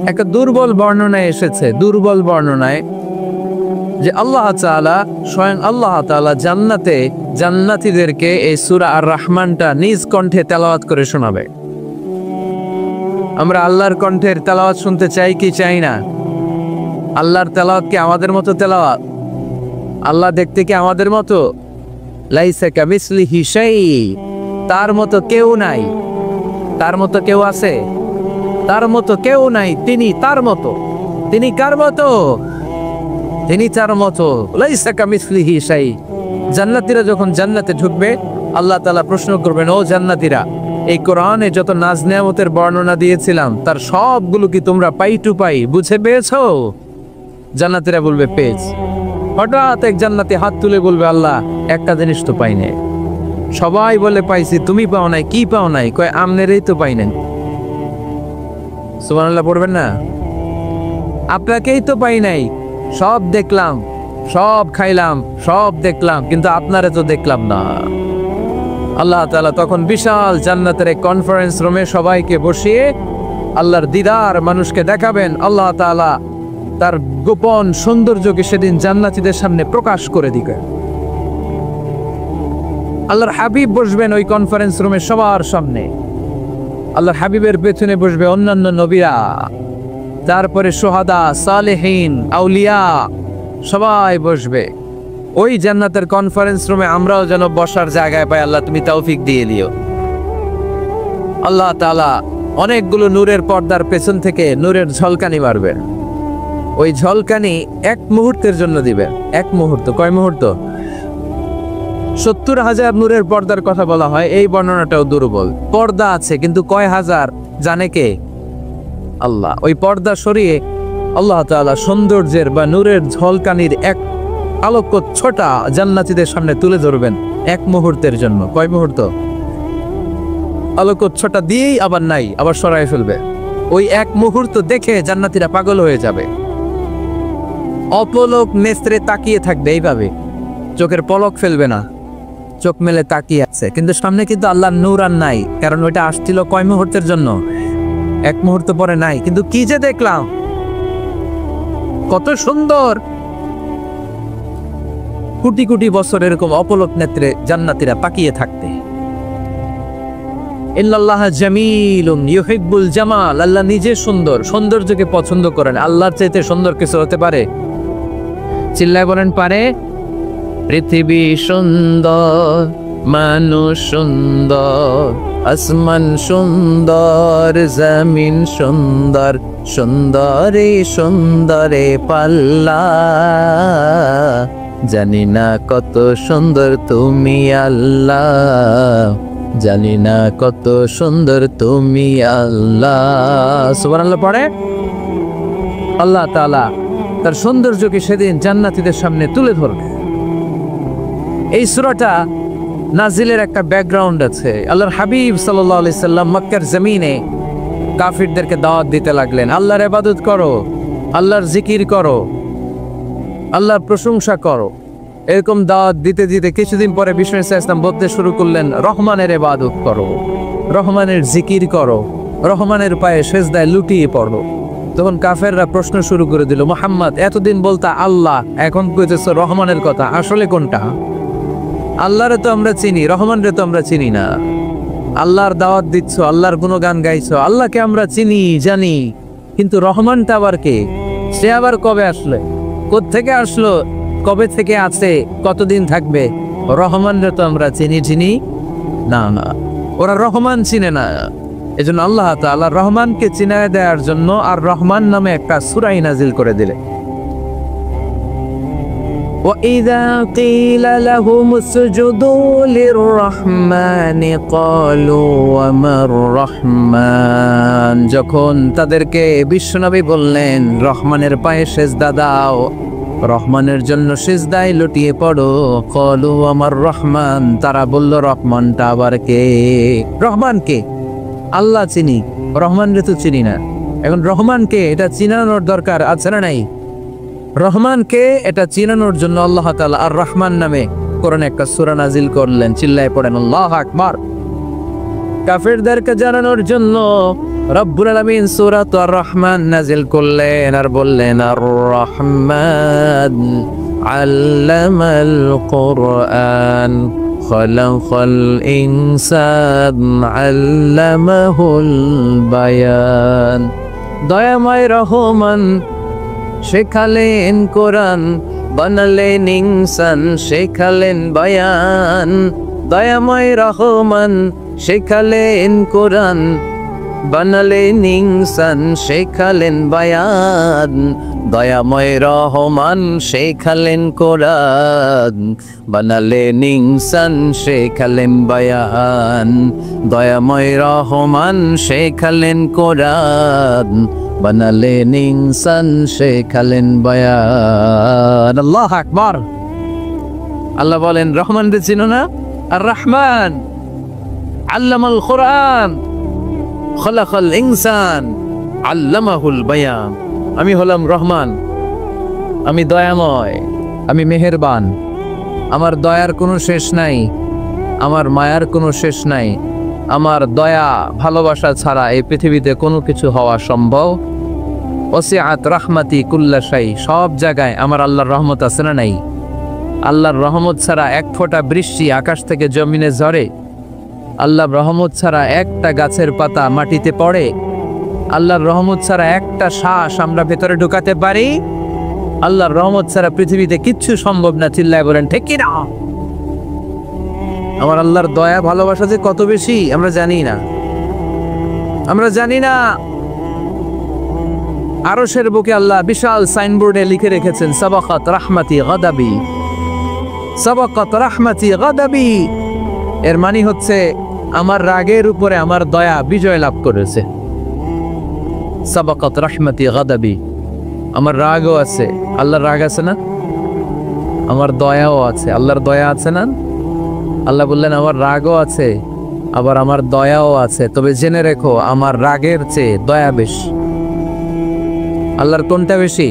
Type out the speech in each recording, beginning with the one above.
একটা দুর্বল বর্ণনায় এসেছে, দুর্বল বর্ণনায়, যে আল্লাহ তাআলা, স্বয়ং আল্লাহ তাআলা জান্নাতে জান্নাতীদেরকে এই সূরা আর রহমানটা নিজ কণ্ঠে তেলাওয়াত করে শোনাবে। আমরা আল্লাহর কণ্ঠের তেলাওয়াত শুনতে চাই কি চাই না? আল্লাহর তেলাওয়াত কি আমাদের মতো তেলাওয়াত? আল্লাহ দেখতে কি আমাদের মতো? লাইসা কামিসলিহি শাই, তার মতো কেউ নাই। তার মতো কেউ আছে? তার মতো কেউ নাই। তিনি তার মতো। তিনি কার মতো? তিনি তার মতো। লাইসা কামিসলিহি শাই। জান্নাতীরা যখন জান্নাতে ঢুকবে, আল্লাহ তাআলা প্রশ্ন করবেন, ও জান্নাতীরা, এই কোরআনে যত নাজ নেয়ামতের বর্ণনা দিয়েছিলাম তার সবগুলো কি তোমরা পাই টু পাই বুঝে পেয়েছো? জান্নাতীরা বলবে পেয়েছি। হঠাৎ এক জান্নাতি হাত তুলে বলবে, আল্লাহ একটা জিনিস তো পাই নাই। সবাই বলে পাইছি, তুমি পাও নাই। কি পাও নাই? কয় আমনেরই তো পাই নাই। সুবহানাল্লাহ পড়বেন না? আপনাকেই তো পাই নাই। সব দেখলাম, সব খাইলাম, সব দেখলাম, কিন্তু আপনারে তো দেখলাম না। আল্লাহ তাআলা তখন বিশাল জান্নাতের এক কনফারেন্স রুমে সবাইকে বসিয়ে আল্লাহর দিদার মানুষকে দেখাবেন। আল্লাহ তাআলা তার গোপন সৌন্দর্যকে সেদিন জান্নাতীদের সামনে প্রকাশ করে দিবেন। আল্লাহর হাবিব বসবেন ওই কনফারেন্স রুমে সবার সামনে। আল্লাহর হাবিবের পেছনে বসবে অন্যান্য নবীরা, তারপরে শুহাদা, সালেহীন, আউলিয়া সবাই বসবে ওই জান্নাতের কনফারেন্স রুমে। আমরাও যেন বসার জায়গায় পাই, আল্লাহ তুমি তৌফিক দিয়ে দিও। আল্লাহ তাআলা অনেকগুলো নূরের পর্দার পেছন থেকে নূরের ঝলকানি মারবেন। ওই ঝলকানি এক মুহূর্তের জন্য দিবেন। এক মুহূর্ত। কয় মুহূর্ত? 70,000 নূরের পর্দার কথা বলা হয়। এই বর্ণনাটাও দুর্বল। পর্দা আছে কিন্তু কয় হাজার জানে কে? আল্লাহ। ওই পর্দা সরিয়ে আল্লাহ তাআলা সৌন্দর্যের বা নূরের ঝলকানির এক আলোক ছোটা জান্নাতীদের সামনে তুলে ধরবেন এক মুহূর্তের জন্য। কয় মুহূর্ত? আলোক ছোটা দিয়েই আবার নাই, আবার সরাই ফেলবে। ওই এক মুহূর্ত দেখে জান্নাতীরা পাগল হয়ে যাবে, অপলক নেত্রে তাকিয়ে থাকবে। এইভাবে চোখের পলক ফেলবে না, চোখ মেলে তাকিয়ে আছে। কিন্তু সামনে কিন্তু আল্লাহর নূর আর নাই, কারণ ওইটা আসছিল কয় মুহূর্তের জন্য? এক মুহূর্ত পরে নাই। কিন্তু কি যে দেখলাম, কত সুন্দর! কোটি কোটি বছর এরকম অপলক নেত্রে জান্নাতীরা তাকিয়ে থাকতে। ইন্নাল্লাহা জামিলুন ইউহিব্বুল জামাল। আল্লাহ নিজে সুন্দর, সৌন্দর্যকে পছন্দ করেন। আল্লাহর চাইতে সুন্দর কিছু হতে পারে? চিল্লায় বলেন পারে? পৃথিবী সুন্দর, মানুষ সুন্দর, আসমান সুন্দর, জমিন সুন্দর, সুন্দরে সুন্দরে পাল্লা। জানি না কত সুন্দর তুমি আল্লাহ, জানি না কত সুন্দর তুমি আল্লাহ। সুবহানাল্লাহ পড়ে। আল্লাহ তাআলা তার সৌন্দর্যকে সেদিন জান্নাতীদের সামনে তুলে ধরবে। এই সূরাটা নাজিলের একটা ব্যাকগ্রাউন্ড আছে। আল্লাহর হাবিব সাল্লাল্লাহু আলাইহি সাল্লাম মক্কার জমিনে কাফিরদেরকে দাওয়াত দিতে লাগলেন, আল্লাহর ইবাদত করো, আল্লাহর জিকির করো, আল্লাহর প্রশংসা করো। এরকম দাওয়াত দিতে দিতে কিছুদিন পরে বিষ্ণু ইসলাম বলতে শুরু করলেন, রহমানের ইবাদত করো, রহমানের জিকির করো, রহমানের পায়ে সেজদায় লুটিয়ে পড়ো। তখন কাফেররা প্রশ্ন শুরু করে দিল, মুহাম্মদ এতদিন বলতা আল্লাহ, এখন কইতেছো রহমানের কথা, আসলে কোনটা? আল্লাহরে তো আমরা চিনি, রহমানরে তো আমরা চিনি না। আল্লাহর দাওয়াত দিচ্ছ, আল্লাহর গুণগান গাইছো, আল্লাহকে আমরা চিনি জানি, কিন্তু রহমানটা আবার কে? সে আবার কবে আসলে, কোত্থেকে আসলো, কবে থেকে আছে, কতদিন থাকবে? রহমানরে তো আমরা চিনি না। না, ওরা রহমান চিনে না। এজন্য আল্লাহ তাআলা রহমানকে চিনায় দেওয়ার জন্য আর রহমান নামে একটা সূরা নাজিল করে দিলেন। وَإِذَا قِيلَ لَهُمُ اسْجُدُوا لِلرَّحْمَنِ قَالُوا وَمَا الرَّحْمَنُ। যখন তাদেরকে বিশ্বনবী বললেন রহমানের পায়ে সেজদা দাও, রহমানের জন্য সিজদায় লুটিয়ে পড়ো, ক্বালু আমার রহমান, তারা বলল রহমানটা আবার কে? রহমান কে? আল্লাহ চিনি, রহমান রে তো চিনি না। এখন রহমান কে এটা চিনানোর দরকার আছে না নাই? রহমান কে এটা চিনানোর জন্য আল্লাহ তাআলা আর রহমান নামে কোরআনে একটা সূরা নাজিল করলেন। চিল্লায় পড়েন আল্লাহু আকবার। কাফেরদেরকে জানানোর জন্য রব্বুল আলামিন সূরাত আর-রহমান নাজিল করলেন আর বললেন আর-রহমান আল্লামাল কুরআন খালাকাল ইনসান আল্লামাহুল বায়ান। দয়াময় রহমান শেখালেন কোরআন, বানালেন ইনসান শেখালেন বায়ান। দয়াময় রহমান শেখালেন কোরআন, বানালেন ইনসান শেখালেন বায়ান। দয়াময় রহমান শেখালেন কোরআন, বানালেন ইনসান শেখালেন বায়ান। দয়াময় রহমান শেখালেন কোরআন, বানালেন ইনসান শেখালেন বায়ান। আল্লাহু আকবার। আল্লাহ বলেন রহমান রে চিনো না? আর রহমান আল্লামাল কোরআন খালাকাল ইনসান আল্লামাহুল বায়ান। আমি হলাম রহমান, আমি দয়াময়, আমি মেহেরবান। আমার দয়ার কোনো শেষ নাই, আমার মায়ার কোনো শেষ নাই। আমার দয়া ভালোবাসা ছাড়া এই পৃথিবীতে কোনো কিছু হওয়া সম্ভব। ওয়াসিআত রাহমাতি কুল্লা শাই। সব জায়গায় আমার আল্লাহর রহমত আছে না নাই? আল্লাহর রহমত ছাড়া এক ফোঁটা বৃষ্টি আকাশ থেকে জমিনে ঝরে? আল্লাহর রহমত ছাড়া একটা গাছের পাতা মাটিতে পড়ে? আল্লাহর রহমত ছাড়া একটা শ্বাস আমরা ভেতরে ঢুকাতে পারি? আল্লাহর রহমত ছাড়া পৃথিবীতে কিচ্ছু সম্ভব না। চিল্লায় বলেন ঠিক কি না? আমার আল্লাহর দয়া ভালোবাসা যে কত বেশি আমরা জানি না, আমরা জানি না। আরশের বুকে আল্লাহ বিশাল সাইনবোর্ডে লিখে রেখেছেন সাবাকাত রাহমাতি গাদাবি, সাবাকাত রাহমাতি গাদাবি। এর মানে হচ্ছে আমার রাগের উপরে আমার দয়া বিজয় লাভ করেছে। সাবাকাত রাহমাতি গাদাবি। আমার রাগও আছে, আল্লাহর রাগ আছে না? আমার দয়াও আছে, আল্লাহর দয়া আছে না? আল্লাহ বললেন আমার রাগও আছে, আবার আমার দয়াও আছে। তবে জেনে রেখো আমার রাগের চেয়ে দয়া বেশি। আল্লাহর কোনটা বেশি?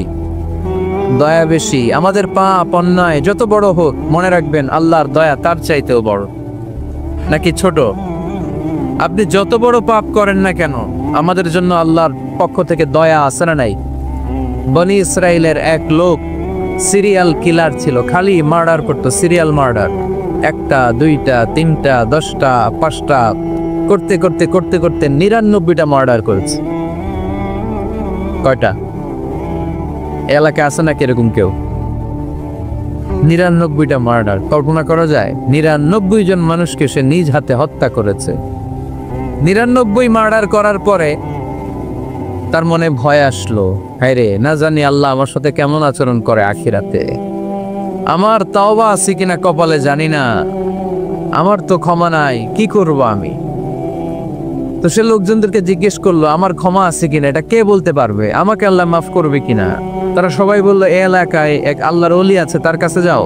দয়া বেশি। আমাদের পাপ অন্যায় যত বড় হোক, মনে রাখবেন আল্লাহর দয়া তার চাইতেও বড়। নাকি ছোট? আপনি যত বড় পাপ করেন না কেন, আমাদের জন্য আল্লাহর পক্ষ থেকে দয়া আছে না নাই? বনি ইসরাইলের এক লোক সিরিয়াল কিলার ছিল, খালি মার্ডার করতো, সিরিয়াল মার্ডার। একটা, দুইটা, তিনটা, 10টা, 5টা করতে করতে করতে করতে 99টা মার্ডার করেছে। কয়টা? এলাকায় আছে না কিরকম কেউ? 99টা মার্ডার। কল্পনা করা যায়? 99 জন মানুষকে সে নিজ হাতে হত্যা করেছে। 99 মার্ডার করার পরে তার মনে ভয় আসলো, হায় রে, না জানি আল্লাহ আমার সাথে কেমন আচরণ করে আখিরাতে। আমার তাওবা আছে কিনা কপালে জানি না, আমার তো ক্ষমা নাই, কি করব আমি? তো সে লোকজনদেরকে জিজ্ঞেস করলো আমার ক্ষমা আছে কিনা, এটা কে বলতে পারবে? আমাকে আল্লাহ মাফ করবে কিনা? তারা সবাই বললো এই এলাকায় এক আল্লাহর ওলি আছে, তার কাছে যাও।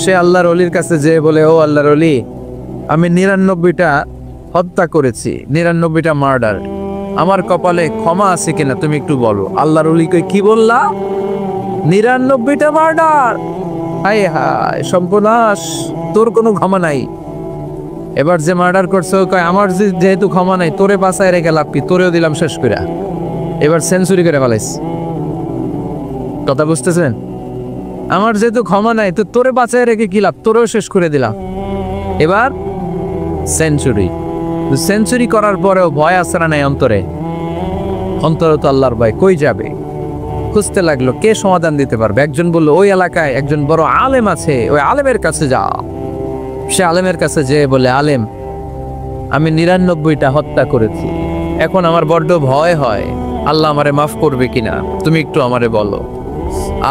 সে আল্লাহর ওলির কাছে যেয়ে বলে, ও আল্লাহর ওলি, আমি 99টা হত্যা করেছি, 99টা মার্ডার, আমার কপালে ক্ষমা আছে কিনা তুমি একটু বলো। আল্লাহর ওলি কই, কি বললা? 99টা মার্ডার? হায় হায় সর্বনাশ, তোর কোনো ক্ষমা নাই। এবার যে মার্ডার করছে কয় আমার যেহেতু ক্ষমা নাই, তোরে বাঁচায় রেখে লাভ কি, তোরেও দিলাম শেষ করে। এবার সেঞ্চুরি করে ফেলাইস। কথা বুঝতেছেন? আমার যেহেতু ক্ষমা নাই, তো তোরে বাঁচায় রেখে কি লাভ, তোরেও শেষ করে দিলাম। এবার সেঞ্চুরি। সেঞ্চুরি করার পরেও ভয় আসে না নাই অন্তরে? অন্তরে তো আল্লাহর ভয়। কই যাবে? খুঁজতে লাগলো কে সমাধান দিতে পারবে। একজন বললো ওই এলাকায় একজন বড় আলেম আছে, ওই আলেমের কাছে যাও। সে আলেমের কাছে যেয়ে বলে, আলেম, আমি 99টা হত্যা করেছি, এখন আমার বড্ড ভয় হয়, আল্লাহ আমারে মাফ করবে কিনা, তুমি একটু আমারে বলো।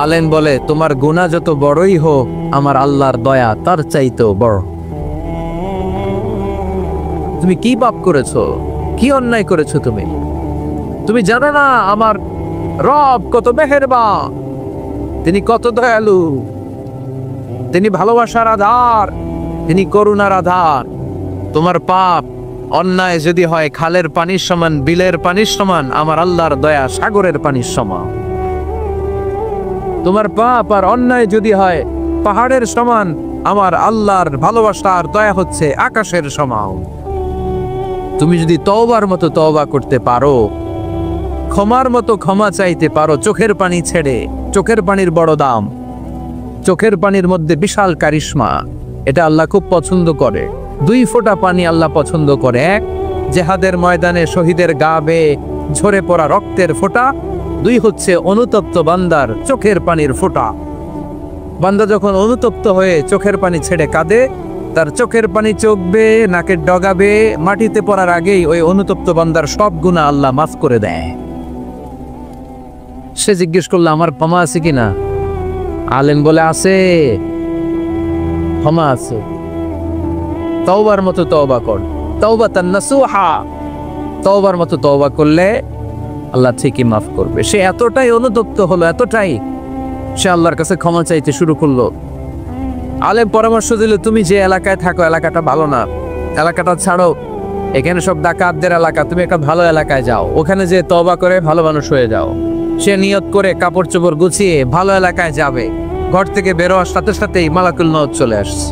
আলেম বলে, তোমার গুনাহ যত বড়ই হোক, আমার আল্লাহর দয়া তার চাইতেও বড়। তুমি কি পাপ করেছো, কি অন্যায় করেছো তুমি? তুমি জানো না আমার রব কত মেহেরবান, তিনি কত দয়ালু, তিনি ভালোবাসার আধার, তিনি করুণার আধার। তোমার পাপ অন্যায় যদি হয় খালের পানির সমান, বিলের পানির সমান, আমার আল্লাহর দয়া সাগরের পানির সমান। তোমার পাপ আর অন্যায় যদি হয় পাহাড়ের সমান, আমার আল্লাহর ভালোবাসা আর দয়া হচ্ছে আকাশের সমান। তুমি যদি তওবার মতো তওবা করতে পারো, ক্ষমার মতো ক্ষমা চাইতে পারো, চোখের পানি ছেড়ে, চোখের পানির বড় দাম, চোখের পানির মধ্যে বিশাল কারিশমা, এটা আল্লাহ খুব পছন্দ করে। 2 ফোঁটা পানি আল্লাহ পছন্দ করে। এক, জেহাদের ময়দানে শহীদের গা বেয়ে ঝরে পড়া রক্তের ফোঁটা। 2 হচ্ছে অনুতপ্ত বান্দার চোখের পানির ফোঁটা। বান্দা যখন অনুতপ্ত হয়ে চোখের পানি ছেড়ে কাঁদে, তার চোখের পানি চোখ বেয়ে নাকের ডগা বেয়ে মাটিতে পড়ার আগেই ওই অনুতপ্ত বান্দার সব গুনাহ আল্লাহ মাফ করে দেয়। সে জিজ্ঞেস করলো, আমার ক্ষমা আছে কিনা? আলেম বলে, আছে, ক্ষমা আছে। তওবার মতো তওবা কর, তাওবাতান নাসুহা। তওবার মতো তওবা করলে আল্লাহ ঠিকই মাফ করবে। সে এতটাই অনুতপ্ত হলো, এতটাই, সে আল্লাহর কাছে ক্ষমা চাইতে শুরু করলো। আলেম পরামর্শ দিল, তুমি যে এলাকায় থাকো এলাকাটা ভালো না, এলাকাটা ছাড়ো, এখানে সব ডাকাতদের এলাকা, তুমি একটা ভালো এলাকায় যাও, ওখানে যে তওবা করে ভালো মানুষ হয়ে যাও। সে নিয়ত করে কাপড় চোপড় গুছিয়ে ভালো এলাকায় যাবে। ঘর থেকে বের হওয়ার সাথে সাথেই মালাকুল মউত চলে আসছে,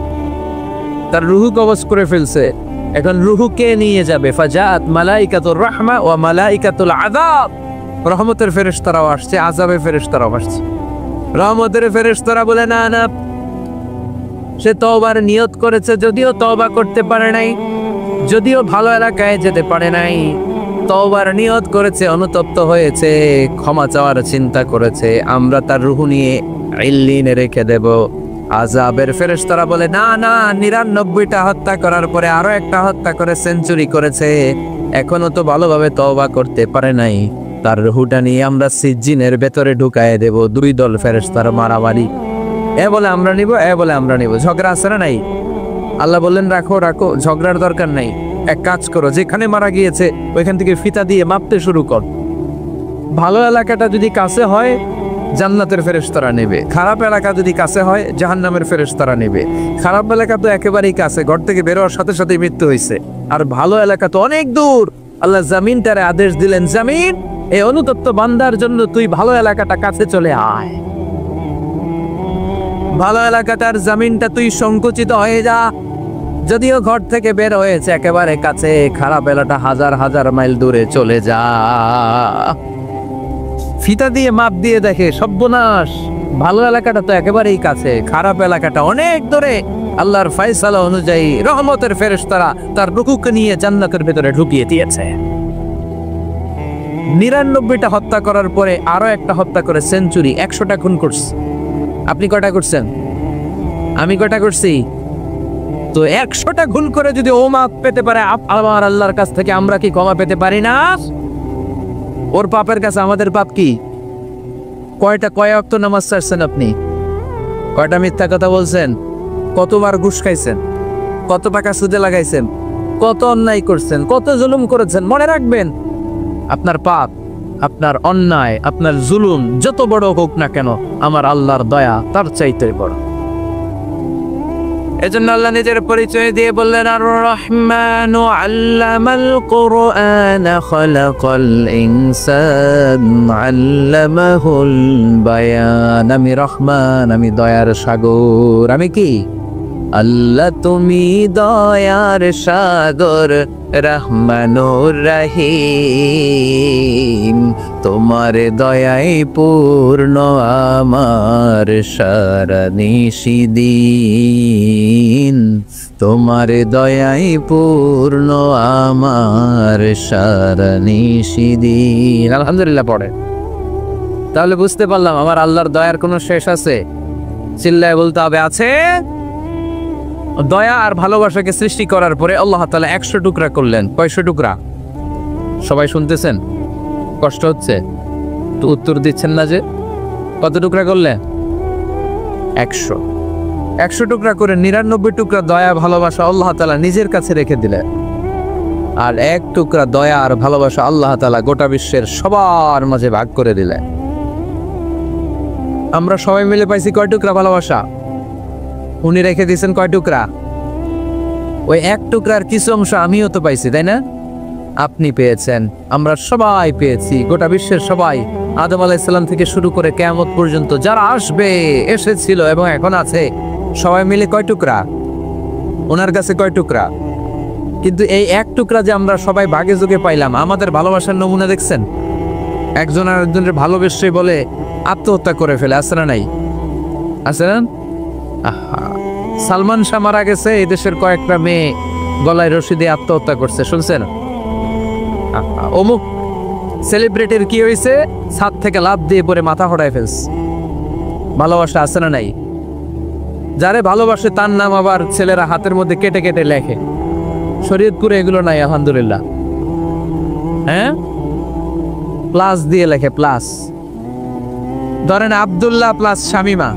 তার রুহু কবজ করে ফেলছে। এখন রুহুকে নিয়ে যাবে। ফাজাত মালাইকাতুর রাহমা ওয়া মালাইকাতুল আযাব। রহমতের ফেরেশতারাও আসছে, আযাবের ফেরেশতারাও আসছে। রহমতের ফেরেশতারা বলে, না না, সে তওবার নিয়ত করেছে, যদিও তওবা করতে পারে নাই, যদিও ভালো এলাকায় যেতে পারে নাই, তওবার নিয়ত করেছে, অনুতপ্ত হয়েছে, ক্ষমা চাওয়ার চিন্তা করেছে, আমরা তার রুহু নিয়ে ইল্লিনে রেখে দেব। আযাবের ফেরেশতারা বলে, না না, 99টা হত্যা করার পরে আরো একটা হত্যা করে সেঞ্চুরি করেছে, এখনো তো ভালোভাবে তওবা করতে পারে নাই, তার রুহুটা নিয়ে আমরা সিজ্জিনের ভেতরে ঢুকায় দেব। 2 দল ফেরেশতার মারামারি, এ বলে আমরা নিব, এ বলে আমরা নিব। ঝগড়া আছে না নাই? আল্লাহ বললেন, রাখো রাখো, ঝগড়ার দরকার নাই। এক কাজ করো, যেখানে মারা গিয়েছে ওইখান থেকে ফিতা দিয়ে মাপতে শুরু কর। ভালো এলাকাটা যদি কাছে হয় জান্নাতের ফেরেশতারা নেবে, খারাপ এলাকা যদি কাছে হয় জাহান্নামের ফেরেশতারা নেবে। খারাপ এলাকা তো একেবারেই কাছে, ঘর থেকে বের হওয়ার সাথে সাথে মৃত্যু হয়েছে। আর ভালো এলাকা তো অনেক দূর। আল্লাহ জামিনটারে আদেশ দিলেন, জামিন, এই অনুতপ্ত বান্দার জন্য তুই ভালো এলাকাটা কাছে চলে আয়। ভালো এলাকাটার জামিনটা তুই সংকুচিত হয়ে যা। যদিও ঘর থেকে বের হয়েছে একেবারে কাছে, খারাপ এলাকাটা হাজার হাজার মাইল দূরে চলে যা। ফিতা দিয়ে মাপ দিয়ে দেখে, সর্বনাশ, ভালো এলাকাটা তো একেবারেই কাছে, খারাপ এলাকাটা অনেক দূরে। আল্লাহর ফয়সালা অনুযায়ী রহমতের ফেরেশতারা তার রুহুকে নিয়ে জান্নাতের ভেতরে ঢুকিয়ে দিয়েছে। 99টা হত্যা করার পরে আরো একটা হত্যা করে সেঞ্চুরি, 100টা খুন করছে। আপনি কয়টা করছেন? আমি কয়টা করছি? তো 100টা খুন করে যদি ও মাপ পেতে পারে আমার আল্লাহর কাছ থেকে, আমরা কি ক্ষমা পেতে পারি না? ওর পাপের কাছে আমাদের পাপ কি? কয় ওয়াক্ত নামাজ ছাড়ছেন আপনি? কয়টা মিথ্যা কথা বলছেন? কতবার ঘুষ খাইছেন? কত টাকা সুদে লাগাইছেন? কত অন্যায় করছেন? কত জুলুম করেছেন? মনে রাখবেন, আপনার পাপ, আপনার অন্যায়, আপনার জুলুম যত বড় হোক না কেন, আমার আল্লাহর দয়া তার চাইতে বড়। এজন্য আল্লাহ নিজের পরিচয় দিয়ে বললেন, আর রহমানু আল্লামাল কুরআন খালাকাল ইনসান আল্লামাহুল বায়ান। আমি রহমান, আমি দয়ার সাগর। আমি কি? আল্লাহ তুমি দয়ার সাগর, রহমানুর রহিম। তোমার দয়ায় পূর্ণ আমার সারা নিশিদিন, তোমার দয়ায় পূর্ণ আমার সারা নিশিদিন। আলহামদুলিল্লাহ পড়ে। তাহলে বুঝতে পারলাম আমার আল্লাহর দয়ার কোনো শেষ আছে? চিল্লায় বলতে হবে, আছে। দয়া আর ভালোবাসাকে সৃষ্টি করার পরে আল্লাহ তাআলা 100 টুকরা করলেন। কয়শো টুকরা? সবাই শুনতেছেন? কষ্ট হচ্ছে তো? উত্তর দিচ্ছেন না যে। কত টুকরা করলেন? 100 টুকরা করে 99 টুকরা দয়া ভালোবাসা আল্লাহ তাআলা নিজের কাছে রেখে দিলেন। আর 1 টুকরা দয়া আর ভালোবাসা আল্লাহ তাআলা গোটা বিশ্বের সবার মাঝে ভাগ করে দিলেন। আমরা সবাই মিলে পাইছি কয় টুকরা ভালোবাসা? উনি রেখে দিয়েছেন কয় টুকরা? ওই 1 টুকরার কিছু অংশ আমিও তো পাইছি, তাই না? আপনি পেয়েছেন, আমরা সবাই পেয়েছি, গোটা বিশ্বের সবাই, আদম আলাইহিস সালাম থেকে শুরু করে কিয়ামত পর্যন্ত যারা আসবে, এসেছিল এবং এখন আছে, সবাই মিলে কয় টুকরা? ওনার কাছে কয় টুকরা? কিন্তু এই এক টুকরা যে আমরা সবাই ভাগে যোগে পাইলাম, আমাদের ভালোবাসার নমুনা দেখছেন? একজন আর একজনের ভালোবেসে বলে আত্মহত্যা করে ফেলে, আছে না নাই? আছে না? সালমান শাহ মারা গেছে, এই দেশের কয়েকটা মেয়ে গলায় রশি দিয়ে আত্মহত্যা করছে, শুনছেন? অমুক সেলিব্রিটির কি হয়েছে, ছাদ থেকে লাফ দিয়ে পরে মাথা হড়ায় ফেলছে। ভালোবাসা আছে না নাই? যারে ভালোবাসে তার নাম আবার ছেলেরা হাতের মধ্যে কেটে কেটে লেখে। শরীয়তপুরে এগুলো নাই আলহামদুলিল্লাহ। হ্যাঁ, প্লাস দিয়ে লেখে, প্লাস। ধরেন আব্দুল্লাহ প্লাস শামিমা,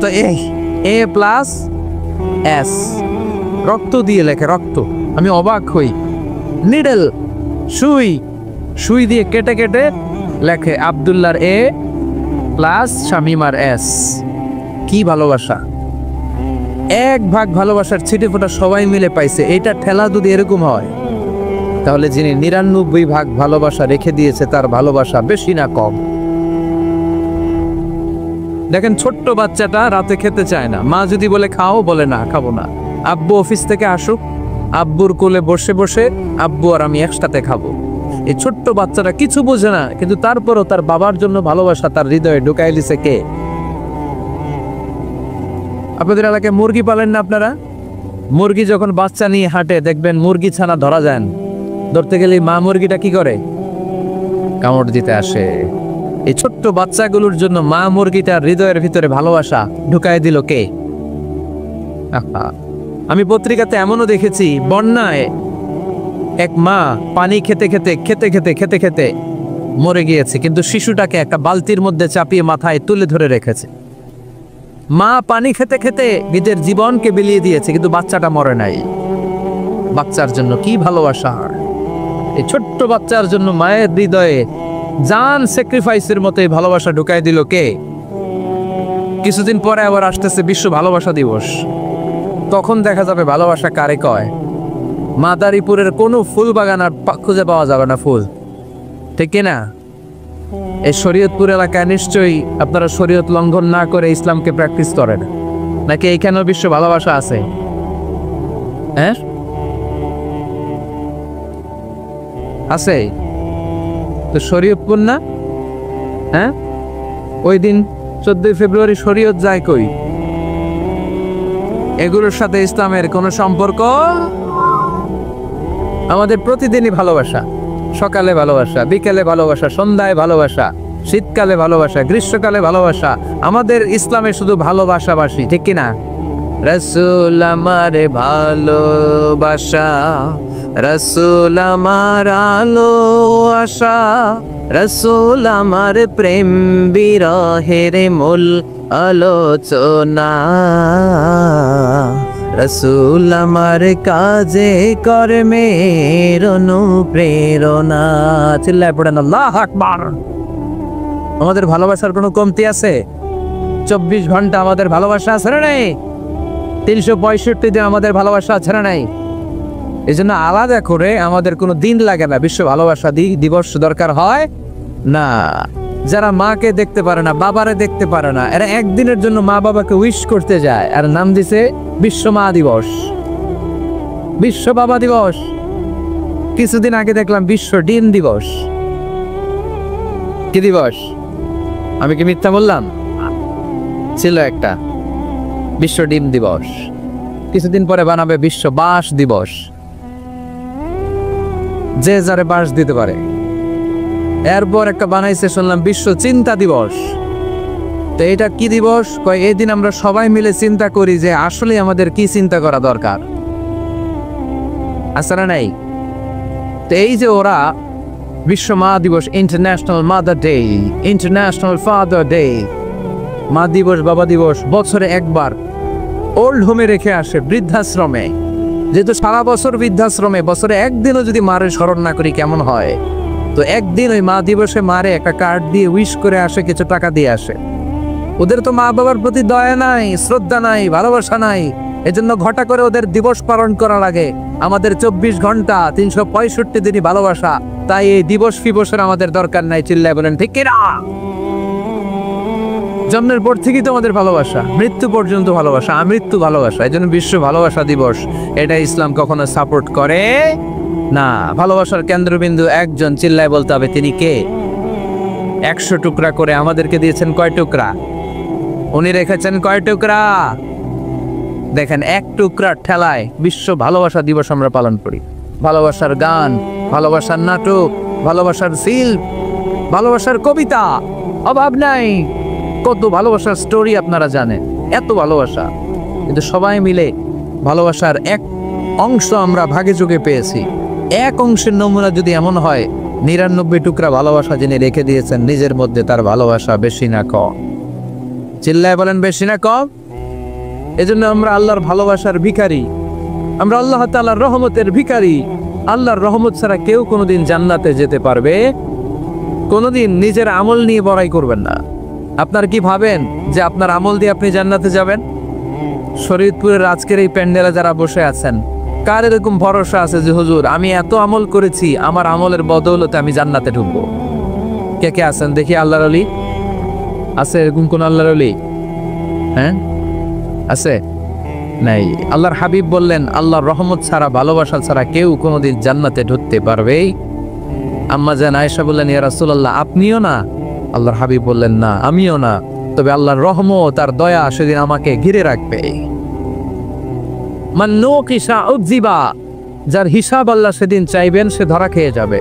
তো এ প্লাস এস, রক্ত দিয়ে লেখে, রক্ত। আমি অবাক হই, নিডল সুই দিয়ে কেটে কেটে লেখে আব্দুল্লাহর এ প্লাস শামিমার এস। কি ভালোবাসা! এক ভাগ ভালোবাসার ছিটে ফোটা সবাই মিলে পাইছে। এটা ঠেলা যদি এরকম হয়, তাহলে যিনি ৯৯ ভাগ ভালোবাসা রেখে দিয়েছে তার ভালোবাসা বেশি না কম? দেখেন, ছোট্ট বাচ্চাটা রাতে খেতে চায় না, মা যদি বলে খাও, বলে না, খাবো না। আব্বু অফিস থেকে আসুক, আব্বুর কোলে বসে বসে আব্বু আর আমি একসাথে খাবো। এই ছোট্ট বাচ্চাটা কিছু বোঝে না, কিন্তু তারপরও তার বাবার জন্য ভালোবাসা তার হৃদয়ে ঢুকাই দিছে কে? আপনাদের এলাকায় মুরগি পালেন না আপনারা? মুরগি যখন বাচ্চা নিয়ে হাঁটে, দেখবেন মুরগি ছানা ধরা যায় না, ধরতে গেলে মা মুরগিটা কি করে? কামড় দিতে আসে। এই ছোট্ট বাচ্চাগুলোর জন্য মা মুরগিটার হৃদয়ের ভিতরে ভালোবাসা ঢুকাই দিল কে? আমি পত্রিকাতে এমনও দেখেছি, বন্যায় এক মা পানি খেতে খেতে মরে গিয়েছে, কিন্তু শিশুটাকে একটা বালতির মধ্যে চাপিয়ে মাথায় তুলে ধরে রেখেছে। মা পানি খেতে খেতে নিজের জীবনকে বিলিয়ে দিয়েছে, কিন্তু বাচ্চাটা মরে নাই। বাচ্চার জন্য কি ভালোবাসা! এই ছোট্ট বাচ্চার জন্য মায়ের হৃদয়ে জান স্যাক্রিফাইসের মতো এই ভালোবাসা ঢুকাই দিল কে? কিছুদিন পরে আবার আসতেছে বিশ্ব ভালোবাসা দিবস। তখন দেখা যাবে ভালোবাসা কারে কয়। মাদারীপুরের কোনো ফুল বাগান আর খুঁজে পাওয়া যাবে না ফুল, ঠিক কিনা? এই শরীয়তপুর এলাকায় নিশ্চয়ই আপনারা শরীয়ত লঙ্ঘন না করে ইসলামকে প্র্যাকটিস করেন, নাকি এইখানেও বিশ্ব ভালোবাসা আছে? হ্যাঁ, আছে তো। শরীয়তপুর না? হ্যাঁ, ওই দিন 14 ফেব্রুয়ারি শরীয়ত যায় কই? এগুলোর সাথে ইসলামের কোনো সম্পর্ক? আমাদের প্রতিদিনই ভালোবাসা, সকালে ভালোবাসা, বিকেলে ভালোবাসা, সন্ধ্যায় ভালোবাসা, শীতকালে ভালোবাসা, গ্রীষ্মকালে ভালোবাসা। আমাদের ইসলামে শুধু ভালোবাসাবাসী, ঠিক কিনা? রাসূল আমার ভালোবাসা, রাসূল আমার আলো আশা, রাসূল আমার প্রেম বিরহের মূল আলোচনা, রাসূল আমার কাজে কর্মের অনুপ্রেরণা। চিল্লায় পড়েন আল্লাহু আকবার। আমাদের ভালোবাসার কোনো কমতি আছে? 24 ঘন্টা আমাদের ভালোবাসা আছে না নাই? 365 দিন আমাদের ভালোবাসা আছে না নাই? এই জন্য আলাদা করে আমাদের কোনো দিন লাগে না বিশ্ব ভালোবাসা দিবস দরকার হয় না। যারা মাকে দেখতে পারে না, বাবারে দেখতে পারে না, এরা একদিনের জন্য মা বাবাকে উইশ করতে যায়, আর নাম দিছে বিশ্ব মা দিবস, বিশ্ব বাবা দিবস। কিছুদিন আগে দেখলাম বিশ্ব ডিম দিবস। কি দিবস? আমি কি মিথ্যা বললাম? ছিল একটা বিশ্ব ডিম দিবস। কিছুদিন পরে বানাবে বিশ্ব বাঁশ দিবস, যে যারে বাঁশ দিতে পারে। এরপর একটা বানাইছে শুনলাম বিশ্ব চিন্তা দিবস। তো এটা কি দিবস? কয় এই দিন আমরা সবাই মিলে চিন্তা করি যে আসলে আমাদের কি চিন্তা করা দরকার, আছে না নাই? তো এই যে ওরা বিশ্ব মা দিবস, international mother day, international father day, মা দিবস, বাবা দিবস বছরে একবার ওল্ড হোমে রেখে আসে, বৃদ্ধাশ্রমে। যেহেতু সারা বছর বৃদ্ধাশ্রমে, বছরে একদিনও যদি মারে স্মরণ না করি কেমন হয়? তো একদিন ওই মা দিবসে মারে একটা কার্ড দিয়ে উইশ করে আসে, কিছু টাকা দিয়ে আসে। ওদের তো মা বাবার প্রতি দয়া নাই, শ্রদ্ধা নাই, ভালোবাসা নাই। এজন্য ঘটা করে ওদের দিবস পালন করা লাগে। আমাদের 24 ঘন্টা 365 দিনই ভালোবাসা, তাই এই দিবস ফিবসের আমাদের দরকার নাই। চিল্লায় বলেন ঠিক কিনা? জন্মের পর থেকেই তোমাদের ভালোবাসা, মৃত্যু পর্যন্ত ভালোবাসা, আমৃত্যু ভালোবাসা। এই জন্য বিশ্ব ভালোবাসা দিবস, এটা ইসলাম কখনো সাপোর্ট করে না। ভালোবাসার কেন্দ্রবিন্দু একজন, চিল্লায় বলতে হবে তিনি কে। 100 টুকরা করে আমাদেরকে দিয়েছেন কয় টুকরা? উনি রেখেছেন কয় টুকরা? দেখেন, এক টুকরার ঠেলায় বিশ্ব ভালোবাসা দিবস আমরা পালন করি। ভালোবাসার গান, ভালোবাসার নাটক, ভালোবাসার ফিল্ম, ভালোবাসার কবিতা, অভাব নাই। কত ভালোবাসার স্টোরি আপনারা জানেন, এত ভালোবাসা। কিন্তু সবাই মিলে ভালোবাসার এক অংশ আমরা ভাগে যোগে পেয়েছি। এক অংশের নমুনা যদি এমন হয়, 99 টুকরা ভালোবাসা যিনি রেখে দিয়েছেন নিজের মধ্যে, তার ভালোবাসা বেশি না কম? চিল্লায় বলেন বেশি না কম? এজন্য আমরা আল্লাহর ভালোবাসার ভিখারি, আমরা আল্লাহ তাআলার রহমতের ভিখারি। আল্লাহর রহমত ছাড়া কেউ কোনোদিন জান্নাতে যেতে পারবে? কোনোদিন নিজের আমল নিয়ে বড়াই করবেন না। আপনার কি ভাবেন যে আপনার আমল দিয়ে আপনি জান্নাতে যাবেন? শরীয়তপুরের আজকের এই প্যান্ডেলে যারা বসে আছেন, কার এরকম ভরসা আছে যে হুজুর আমি এত আমল করেছি, আমার আমলের বদৌলতে আমি জান্নাতে ঢুকবো? কে কে আছেন দেখি? আল্লাহর ওলি আছে এরকম কোন আল্লাহর ওলি? হ্যাঁ আছে? নাই। আল্লাহর হাবিব বললেন, আল্লাহর রহমত ছাড়া, ভালোবাসা ছাড়া কেউ কোনোদিন জান্নাতে ঢুকতে পারবে? আম্মা জান আয়েশা বললেন, ইয়া রাসূলুল্লাহ আপনিও না? আল্লাহর হাবিব বললেন, না আমিও না, তবে আল্লাহর রহমত আর দয়া সেদিন আমাকে ঘিরে রাখবে। মান নুকিশা উযিবা, যার হিসাব আল্লাহ সেদিন চাইবেন সে ধরা খেয়ে যাবে।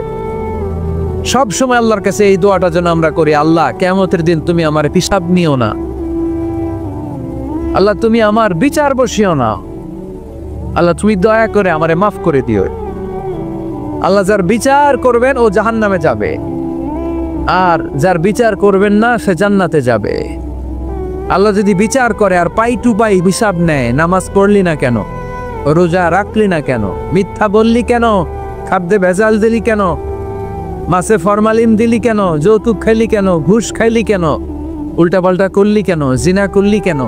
সব সময় আল্লাহর কাছে এই দোয়াটা যেন আমরা করি, আল্লাহ কিয়ামতের দিন তুমি আমার হিসাব নিও না, আল্লাহ তুমি আমার বিচার বসিও না, আল্লাহ তুমি দয়া করে আমারে মাফ করে দিও। আল্লাহ যার বিচার করবেন ও জাহান্নামে যাবে, আর যার বিচার করবেন না সে জান্নাতে যাবে। আল্লাহ যদি বিচার করে আর পাই টু পাই হিসাব নেয়, নামাজ পড়লি না কেন, রোজা রাখলি না কেন, মিথ্যা বললি কেন, খাদ্যে ভেজাল দিলি কেন, মাছে ফরমালিন দিলি কেন, যৌতুক খাইলি কেন, ঘুষ খাইলি কেন, উল্টাপাল্টা করলি কেন, জিনা করলি কেন,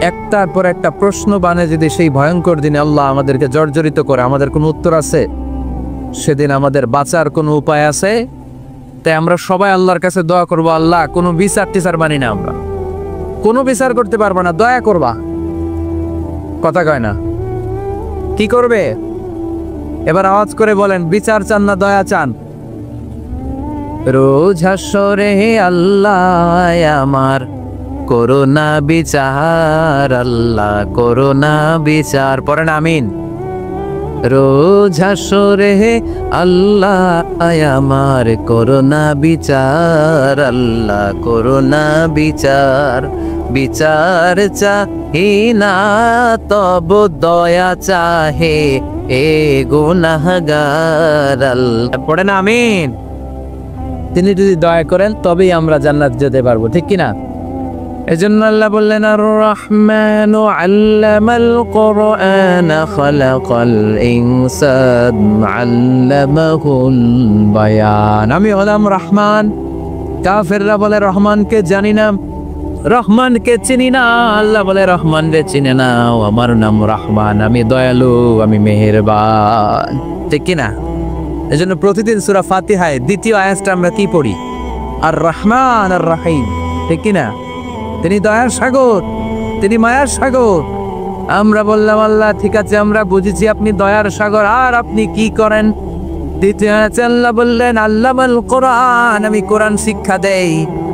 একটার পর একটা প্রশ্ন বানে যদি সেই ভয়ঙ্কর দিনে আল্লাহ আমাদেরকে জর্জরিত করে, আমাদের কোনো উত্তর আছে? সেদিন আমাদের বাঁচার কোনো উপায় আছে? তাই আমরা সবাই আল্লাহর কাছে দোয়া করবো, আল্লাহ কোনো বিচার টিচার মানি না, আমরা কোনো বিচার করতে পারবো না, দয়া করবা। কথা কয় না? কি করবে? এবার আওয়াজ করে বলেন, বিচার চান না দয়া চান? রোজ হাসরে আল্লাহ আমার করোনা বিচার, আল্লাহ করোনা বিচার, পড়েন আমিন। রোজ হাসরে আল্লাহ আমার করোনা বিচার, আল্লাহ করোনা বিচার, বিচার চাহি না তব দয়া চাহে এ গুনাহগার, আল্লাহ পড়েন আমিন। তিনি যদি দয়া করেন তবেই আমরা জান্নাত যেতে পারবো, ঠিক কিনা? এজন্য আল্লাহ বললেন, আর রহমানু আল্লামাল কুরআন খালাকাল ইনসান আল্লামাহুল বায়ান। আমি হলাম রহমান। কাফেররা বলে রহমানকে জানি না, রহমানকে চিনি না। আল্লাহ বলে রহমান রে চিনে না, আমার নাম রহমান, আমি দয়ালু, আমি মেহেরবান, ঠিক কিনা? এজন্য প্রতিদিন সূরা ফাতিহায় দ্বিতীয় আয়াতটা আমরা কি পড়ি? আর রহমান আর রহিম, ঠিক কিনা? তিনি দয়ার সাগর, তিনি মায়ার সাগর। আমরা বললাম, আল্লাহ ঠিক আছে আমরা বুঝেছি আপনি দয়ার সাগর, আর আপনি কি করেন? দ্বিতীয় আয়াতে আল্লাহ বললেন, আল্লামাল কোরআন, আমি কোরআন শিক্ষা দেই।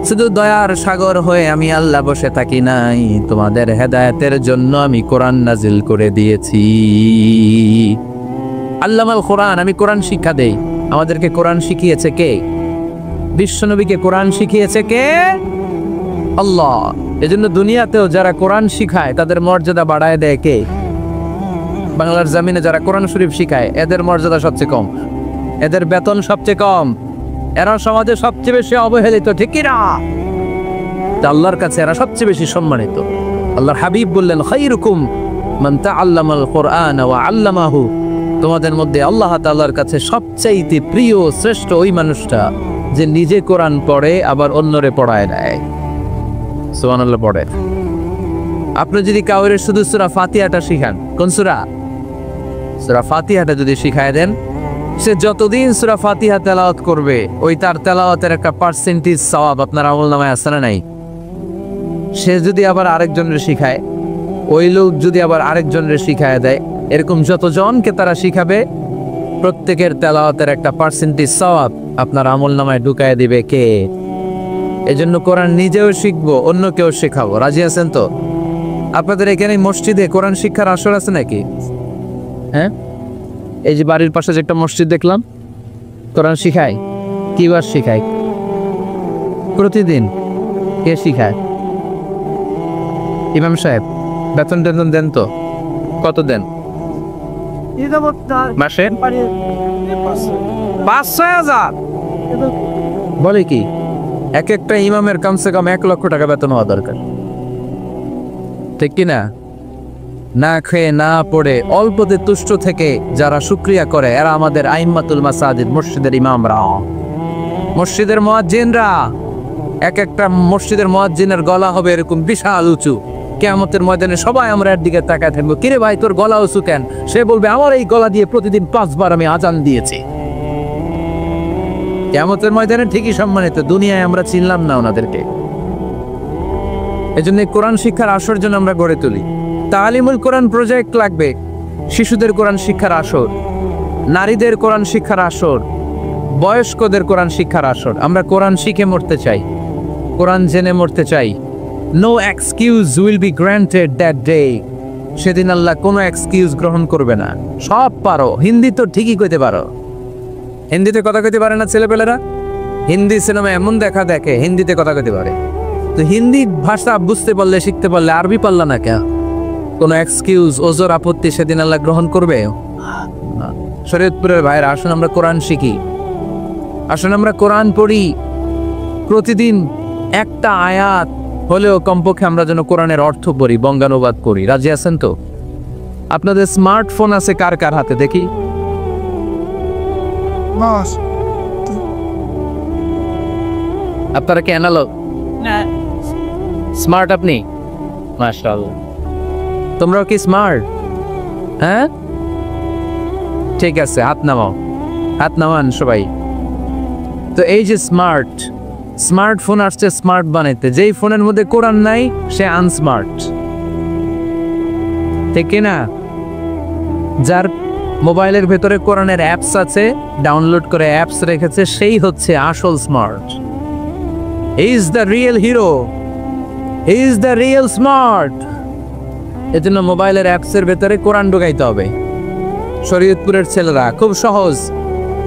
শুধু দয়ার সাগর হয়ে আমি আল্লাহ বসে থাকি নাই, তোমাদের হেদায়েতের জন্য আমি কোরআন নাজিল করে দিয়েছি। আল্লামাল কোরআন, আমি কোরআন শিক্ষা দেই। আমাদেরকে কোরআন শিখিয়েছে কে? বিশ্বনবীকে কোরআন শিখিয়েছে কে? আল্লাহ। এজন্য দুনিয়াতেও যারা কোরআন শিখায় তাদের মর্যাদা বাড়ায় দেয় কে? বাংলার জমিনে যারা কোরআন শরীফ শিখায় এদের মর্যাদা সবচেয়ে কম, এদের বেতন সবচেয়ে কম, এরা সমাজে সবচেয়ে বেশি অবহেলিত, ঠিক কিনা? আল্লাহর কাছে এরা সবচেয়ে বেশি সম্মানিত। আল্লাহর হাবিব বললেন, খায়রুকুম মান তাআল্লামাল কুরআন ওয়া আল্লামাহু, তোমাদের মধ্যে আল্লাহ তাআলার কাছে সবচাইতে প্রিয় শ্রেষ্ঠ ওই মানুষটা যে নিজে কোরআন পড়ে আবার অন্যরে পড়ায় দেয়। সুবহানাল্লাহ পড়ে। আপনি যদি কাউরে শুধু সূরা ফাতিহাটা শিখান, কোন সূরা? সূরা ফাতিহাটা যদি শিখায় দেন, সে যতদিন সূরা ফাতিহা তেলাওয়াত করবে ওই তার তেলাওয়াতের একটা পার্সেন্টেজ সওয়াব আপনার আমলনামায় আছে না নাই? সে যদি আবার আরেকজনের শিখায়, ওই লোক যদি আবার আরেকজনের শিখায় দেয়, এরকম যতজনকে তারা শিখাবে প্রত্যেকের তেলাওয়াতের একটা পার্সেন্টেজ সওয়াব আপনার আমলনামায় ঢুকায় দিবে কে? এজন্য কোরআন নিজেও শিখবো, অন্যকেও শেখাবো। রাজি আছেন তো? আপনাদের এখানে মসজিদে কোরআন শিক্ষার আসর আছে নাকি? হ্যাঁ, এই যে বাড়ির পাশে যে একটা মসজিদ দেখলাম, কোরআন শিখায়। কি বার শিখায়? প্রতিদিন। কে শিখায়? ইমাম সাহেব। বেতন টেতন দেন তো? কত দেন মাসে? 5-6 হাজার। বলে কি? এক একটা ইমামের কমসে কম 1 লক্ষ টাকা বেতন হওয়া দরকার, ঠিক কিনা? না খেয়ে না পড়ে অল্পতে তুষ্ট থেকে যারা শুকরিয়া করে এরা আমাদের আইম্মাতুল মাসাজিদ, মসজিদের ইমামরা, মসজিদের মুয়াজ্জিনরা। এক একটা মসজিদের মুয়াজ্জিনের গলা হবে এরকম বিশাল উঁচু। কিয়ামতের ময়দানে সবাই আমরা এর দিকে তাকায় থাকবো, কিরে ভাই তোর গলা উঁচু কেন? সে বলবে আমার এই গলা দিয়ে প্রতিদিন 5 বার আমি আজান দিয়েছি। কিয়ামতের ময়দানে ঠিকই সম্মানিত, দুনিয়ায় আমরা চিনলাম না ওনাদেরকে। এজন্য কোরআন শিক্ষার আসর জন্য আমরা গড়ে তুলি। তালিমুল কোরআন প্রজেক্ট লাগবে, শিশুদের কোরআন শিক্ষার আসর, নারীদের কোরআন শিক্ষার আসর, বয়স্কদের কোরআন শিক্ষার আসর। আমরা কোরআন শিখে মরতে চাই, কোরআন জেনে মরতে চাই। No excuse will be granted that day. সেদিন আল্লাহ কোনো এক্সকিউজ গ্রহণ করবে না। সব পারো, হিন্দি তো ঠিকই কইতে পারো। হিন্দিতে কথা কইতে পারে না ছেলেপেলেরা? হিন্দি সিনেমা এমন দেখা দেখে হিন্দিতে কথা কইতে পারে। তো হিন্দি ভাষা বুঝতে পারলে, শিখতে পারলে আরবি পারলা না কেন? কোনো এক্সকিউজ, ওজোর, আপত্তি সেদিন আল্লাহ গ্রহণ করবে? শরীয়তপুরের ভাইরা, আসুন আমরা কোরআন শিখি, আসুন আমরা কোরআন পড়ি। প্রতিদিন একটা আয়াত হলেও কমপক্ষে আমরা যেন কোরআনের অর্থ পড়ি, বঙ্গানুবাদ করি। রাজি আছেন তো? আপনাদের স্মার্টফোন আছে কার কার হাতে দেখি? আপনারা কি অ্যানালগ? স্মার্ট আপনি? মাশাআল্লাহ। তোমরাও কি স্মার্ট? হ্যাঁ, ঠিক আছে, হাত নামাও, হাত নামান সবাই। তো এই যে স্মার্টফোন আসছে স্মার্ট বানাইতে, যেই ফোনের মধ্যে কোরআন নাই সে আনস্মার্ট, ঠিক কিনা? যার মোবাইলের ভেতরে কোরআনের অ্যাপস আছে, ডাউনলোড করে অ্যাপস রেখেছে, সেই হচ্ছে আসল smart. He is the real hero, he is the real smart. এজন্য মোবাইলের অ্যাপসের ভেতরে কোরআন ঢুকাইতে হবে। শরীয়তপুরের ছেলেরা খুব সহজ,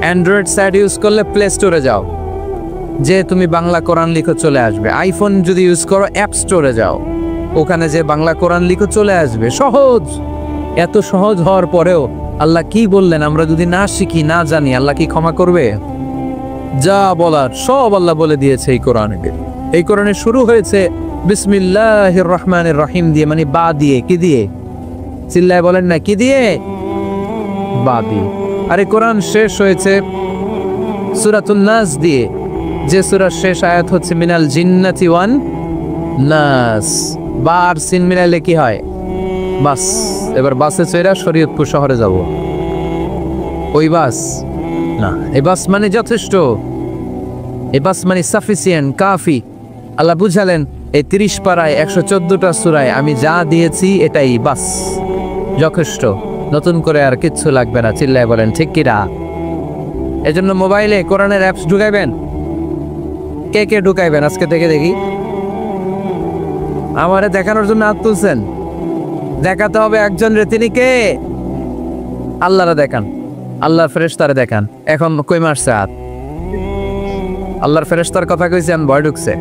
অ্যান্ড্রয়েড সাইট ইউজ করলে প্লে স্টোরে যাও, যে তুমি বাংলা কোরআন লিখো চলে আসবে। আইফোন যদি ইউজ করো অ্যাপ স্টোরে যাও, ওখানে যে বাংলা কোরআন লিখো চলে আসবে। সহজ। এত সহজ হওয়ার পরেও আল্লাহ কি বললেন আমরা যদি না শিখি, না জানি, আল্লাহ কি ক্ষমা করবে? যা বলার সব আল্লাহ বলে দিয়েছে এই কোরআনে। এই কোরআনে শুরু হয়েছে বিসমিল্লাহির রহমানির রহিম দিয়ে, মানে বা দিয়ে। কি দিয়ে? চিল্লায় বলেন না, কি দিয়ে? বা দিয়ে। আর এই কোরআন শেষ হয়েছে সূরাতুন নাস দিয়ে, যে সূরার শেষ আয়াত হচ্ছে মিনাল জিন্নাতি ওয়ান নাস। বার সিন মিলাইলে কি হয়? বাস। এবার বাসে চড়া শরীয়তপুর শহরে যাব। ওই বাস না, এই বাস মানে যথেষ্ট, এই বাস মানে সাফিসিয়েন্ট, কাফি। আল্লাহ বুঝালেন এই 30 পারায় 114টা সূরায় আমি যা দিয়েছি এটাই বাস, যথেষ্ট। নতুন করে আর কিচ্ছু লাগবে না। চিল্লায় বলেন ঠিক কিনা? এজন্য মোবাইলে কোরআনের অ্যাপস ঢুকাইবেন। কে কে ঢুকাইবেন আজকে থেকে দেখি? আমারে দেখানোর জন্য হাত তুলছেন? দেখাতে হবে একজন রে, তিনি কে? আল্লাহরে দেখান, আল্লাহর ফেরেশতারে দেখান। এখন কই মারছে হাত? আল্লাহর ফেরেশতার কথা কইছেন, ভয় ঢুকছে।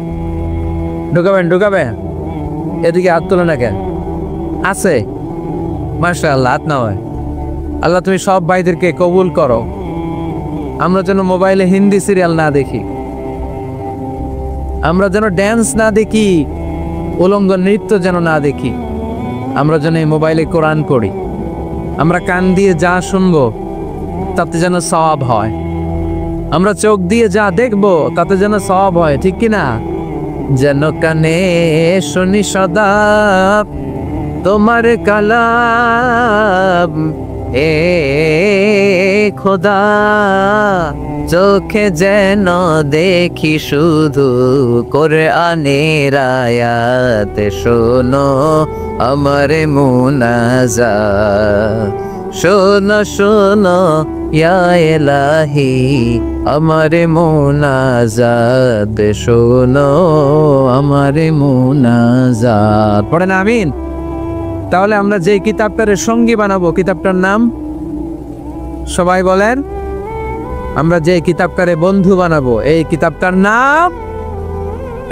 ঢুকাবেন ঢুকাবেন, এদিকে হাত তুলে না কেন? আছে? মাশাআল্লাহ, হাত না হয়। আল্লাহ তুমি সব ভাইদেরকে কবুল করো। আমরা যেন মোবাইলে হিন্দি সিরিয়াল না দেখি, আমরা যেন ড্যান্স না দেখি, উলঙ্গ নৃত্য যেন না দেখি। আমরা যেন এই মোবাইলে কোরআন পড়ি। আমরা কান দিয়ে যা শুনবো তাতে যেন সওয়াব হয়। আমরা চোখ দিয়ে যা দেখবো তাতে যেন সওয়াব হয়, ঠিক কিনা? যেন কানে শুনি সদা তোমার কালাম, এ খোদা চোখে যেন দেখি শুধু কোরআনের আয়াত, শোনো আমার মুনাজাত, শোনো শোনো ইয়া ইলাহি আমার মুনাজাত, শোনো আমার মুনাজাত। পড়েন আমিন। তাহলে আমরা যে কিতাবটার সঙ্গী বানাবো, কিতাবটার নাম সবাই বলেন। আমরা যে কিতাবটারে বন্ধু বানাবো, এই কিতাবটার নাম,